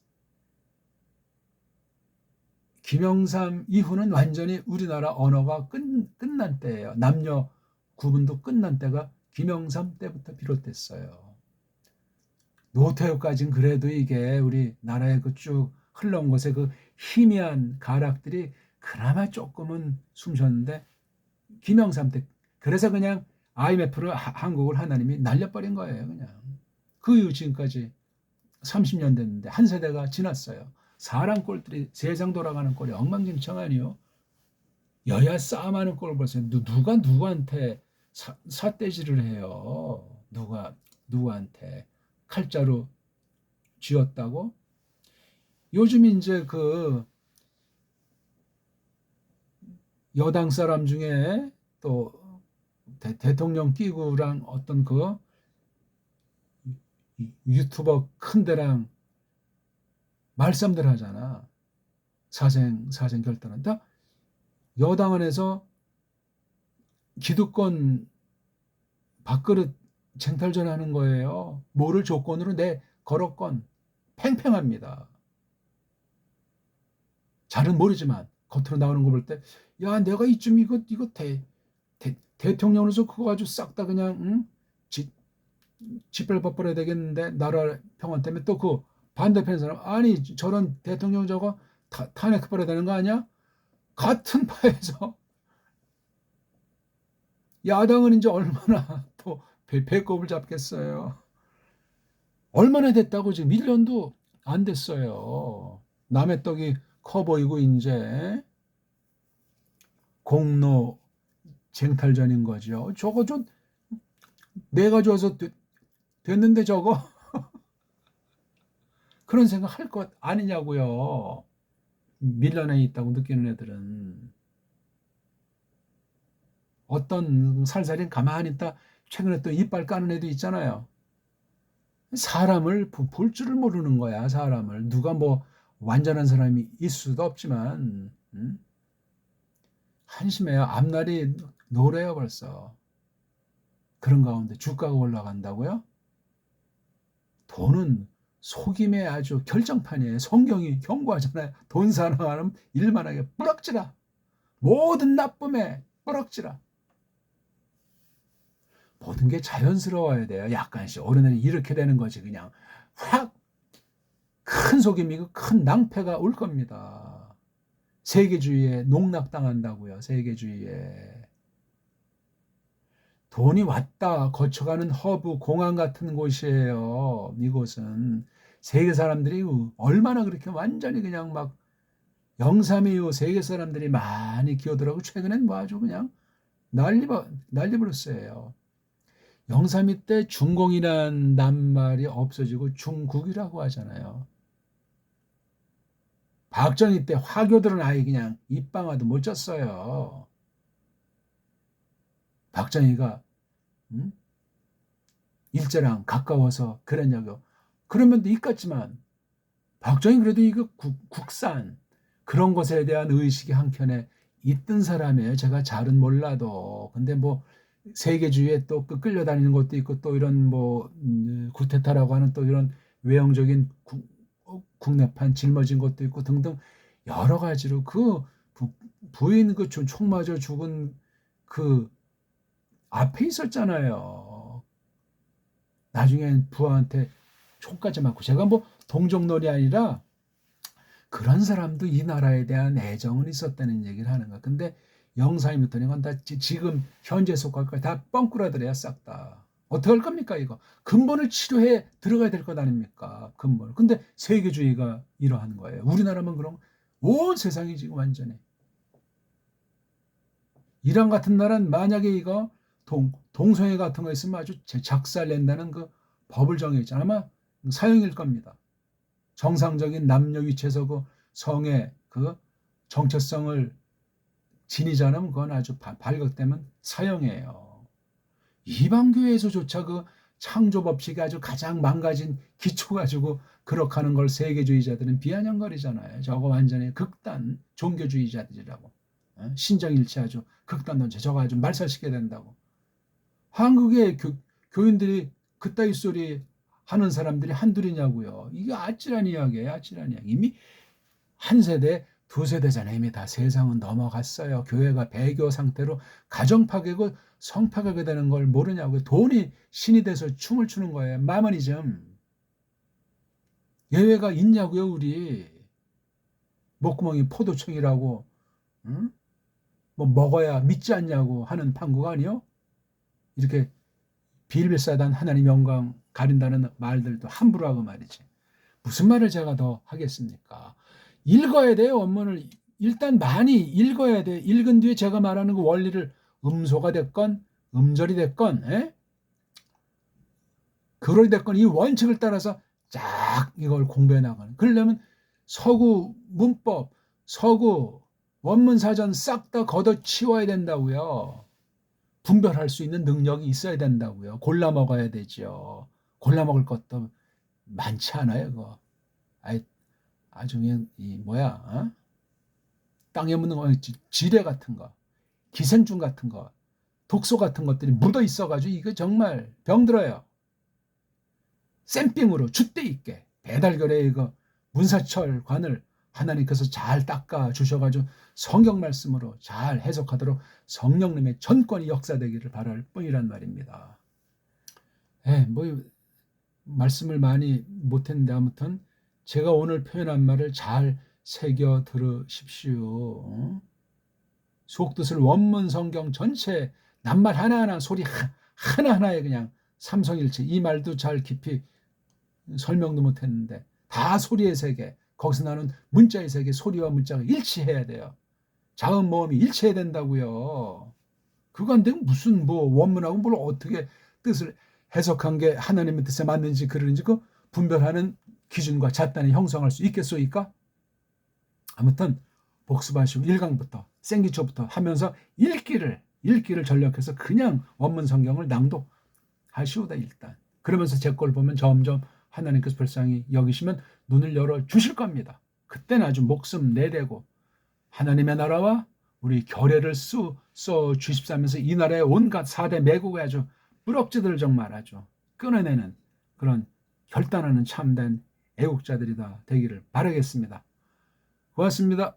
김영삼 이후는 완전히 우리나라 언어가 끝난 때예요. 남녀 구분도 끝난 때가 김영삼 때부터 비롯됐어요. 노태우까지는 그래도 이게 우리 나라의 그 쭉 흘러온 것에 그 희미한 가락들이 그나마 조금은 숨쉬었는데 김영삼 때 그래서 그냥 IMF를 한국을 하나님이 날려버린 거예요. 그냥 그 이후 지금까지 30년 됐는데 한 세대가 지났어요. 사람 꼴들이 세상 돌아가는 꼴이 엉망진창아니요. 여야 싸움하는 꼴을 보세요. 누가 누구한테 삿대질을 해요. 누가 누구한테 칼자루 쥐었다고? 요즘 이제 그 여당 사람 중에 또 대통령 끼구랑 어떤 그 유튜버 큰 데랑 말싸움들 하잖아. 사생 결단한다. 여당 안에서 기득권 밥그릇 쟁탈전하는 거예요. 뭐를 조건으로 내 걸었건 팽팽합니다. 잘은 모르지만 겉으로 나오는 거 볼 때, 야 내가 이쯤 이거 대통령으로서 그거 아주 싹 다 그냥 짓밟아버려야 되겠는데 나라 평안 때문에 또 그 반대편 사람 아니 저런 대통령 저거 탄핵해버려야 되는 거 아니야? 같은 파에서 야당은 이제 얼마나 또 배꼽을 잡겠어요. 얼마나 됐다고 지금 1년도 안 됐어요. 남의 떡이 커 보이고 이제 공로 쟁탈전인 거죠. 저거 좀 내가 줘서 됐는데 저거 그런 생각 할 것 아니냐고요. 밀려내 있다고 느끼는 애들은 어떤 살살이 가만히 있다 최근에 또 이빨 까는 애도 있잖아요. 사람을 볼 줄을 모르는 거야. 사람을 누가 뭐 완전한 사람이 있을 수도 없지만 한심해요. 앞날이 노래요 벌써. 그런 가운데 주가가 올라간다고요? 돈은 속임의 아주 결정판이에요. 성경이 경고하잖아요. 돈 사랑하는 일만하게 뿌락지라. 모든 나쁨에 뿌락지라. 모든 게 자연스러워야 돼요. 약간씩 어른들이 이렇게 되는 거지 그냥 확 큰 속임이고 큰 낭패가 올 겁니다. 세계주의에 농락당한다고요. 세계주의에. 돈이 왔다 거쳐가는 허브 공항 같은 곳이에요. 이곳은 세계 사람들이 얼마나 그렇게 완전히 그냥 막 영삼이요 세계 사람들이 많이 기어들어가고 최근엔 뭐 아주 그냥 난리버렸어요. 영삼이 때 중공이란 낱말이 없어지고 중국이라고 하잖아요. 박정희 때 화교들은 아예 그냥 입방아도 못 쳤어요. 박정희가 일제랑 가까워서 그랬냐고. 그런 면도 있겠지만 박정희 그래도 이거 국산 그런 것에 대한 의식이 한켠에 있던 사람이에요. 제가 잘은 몰라도. 근데 뭐 세계주의에 또 끌려다니는 것도 있고 또 이런 뭐 구테타라고 하는 또 이런 외형적인 국내판 짊어진 것도 있고 등등 여러 가지로 그 부인 그 총 맞아 죽은 그 앞에 있었잖아요. 나중엔 부하한테 총까지 맞고 제가 뭐 동정론이 아니라 그런 사람도 이 나라에 대한 애정은 있었다는 얘기를 하는 거야. 근데 영사이부터는 이건 다 지금 현재 속할 거야. 다 뻥꾸라들이야 싹 다. 어떻게 할 겁니까 이거? 근본을 치료해 들어가야 될 것 아닙니까? 근본. 근데 세계주의가 이러한 거예요. 우리나라만 그럼 온 세상이 지금 완전히. 이란 같은 나라는 만약에 이거 동성애 같은 거 있으면 아주 작살 낸다는 그 법을 정해있잖아. 아마 사형일 겁니다. 정상적인 남녀 위치에서 그 성의 그 정체성을 지니지 않으면 그건 아주 발각되면 사형이에요. 이방교회에서조차 그 창조 법칙이 아주 가장 망가진 기초 가지고 그렇게 하는 걸 세계주의자들은 비아냥거리잖아요. 저거 완전히 극단 종교주의자들이라고. 신정일치 아주 극단론자 저거 아주 말살시켜야 된다고. 한국의 교인들이 그따위 소리 하는 사람들이 한둘이냐고요. 이게 아찔한 이야기예요. 아찔한 이야기. 이미 한 세대, 두 세대잖아요. 이미 다 세상은 넘어갔어요. 교회가 배교 상태로 가정 파괴고 성 파괴가 되는 걸 모르냐고요. 돈이 신이 돼서 춤을 추는 거예요. 마머니즘. 예외가 있냐고요, 우리. 목구멍이 포도청이라고, 응? 뭐 먹어야 믿지 않냐고 하는 판구가 아니요? 이렇게 비일비사단 하나님 영광 가린다는 말들도 함부로 하고 말이지. 무슨 말을 제가 더 하겠습니까? 읽어야 돼요, 원문을. 일단 많이 읽어야 돼. 읽은 뒤에 제가 말하는 그 원리를 음소가 됐건 음절이 됐건 글이 됐건 이 원칙을 따라서 쫙 이걸 공부해 나가는. 그러려면 서구 문법, 서구 원문 사전 싹 다 걷어치워야 된다고요. 분별할 수 있는 능력이 있어야 된다고요. 골라 먹어야 되죠. 골라 먹을 것도 많지 않아요, 그거. 아주 그냥 이 뭐야, 땅에 묻는 거, 지뢰 같은 거, 기생충 같은 거, 독소 같은 것들이 묻어 있어가지고 이거 정말 병들어요. 쌤빙으로 줏대 있게 배달결에 이거 문사철관을 하나님께서 잘 닦아 주셔가지고 성경 말씀으로 잘 해석하도록 성령님의 전권이 역사되기를 바랄 뿐이란 말입니다. 뭐 말씀을 많이 못했는데 아무튼 제가 오늘 표현한 말을 잘 새겨 들으십시오. 속뜻을 원문 성경 전체 낱말 하나하나 소리 하나하나에 그냥 삼성일체 이 말도 잘 깊이 설명도 못했는데 다 소리의 세계 거기서 나는 문자의 세계 소리와 문자가 일치해야 돼요. 자음 모음이 일치해야 된다고요. 그건데 무슨 뭐 원문하고 뭘 어떻게 뜻을 해석한 게 하나님의 뜻에 맞는지 그러는지 그 분별하는 기준과 잣단에 형성할 수 있겠소이까? 아무튼 복습하시고 1강부터 생기초부터 하면서 읽기를 전력해서 그냥 원문 성경을 낭독하시오다 일단. 그러면서 제 걸 보면 점점 하나님께서 불쌍히 여기시면 눈을 열어 주실 겁니다. 그때는 아주 목숨 내대고 하나님의 나라와 우리 결례를 써 주십사면서 이 나라의 온갖 4대 매국에 아주 뿌럭지들 정말 아주 끊어내는 그런 결단하는 참된 애국자들이 다 되기를 바라겠습니다. 고맙습니다.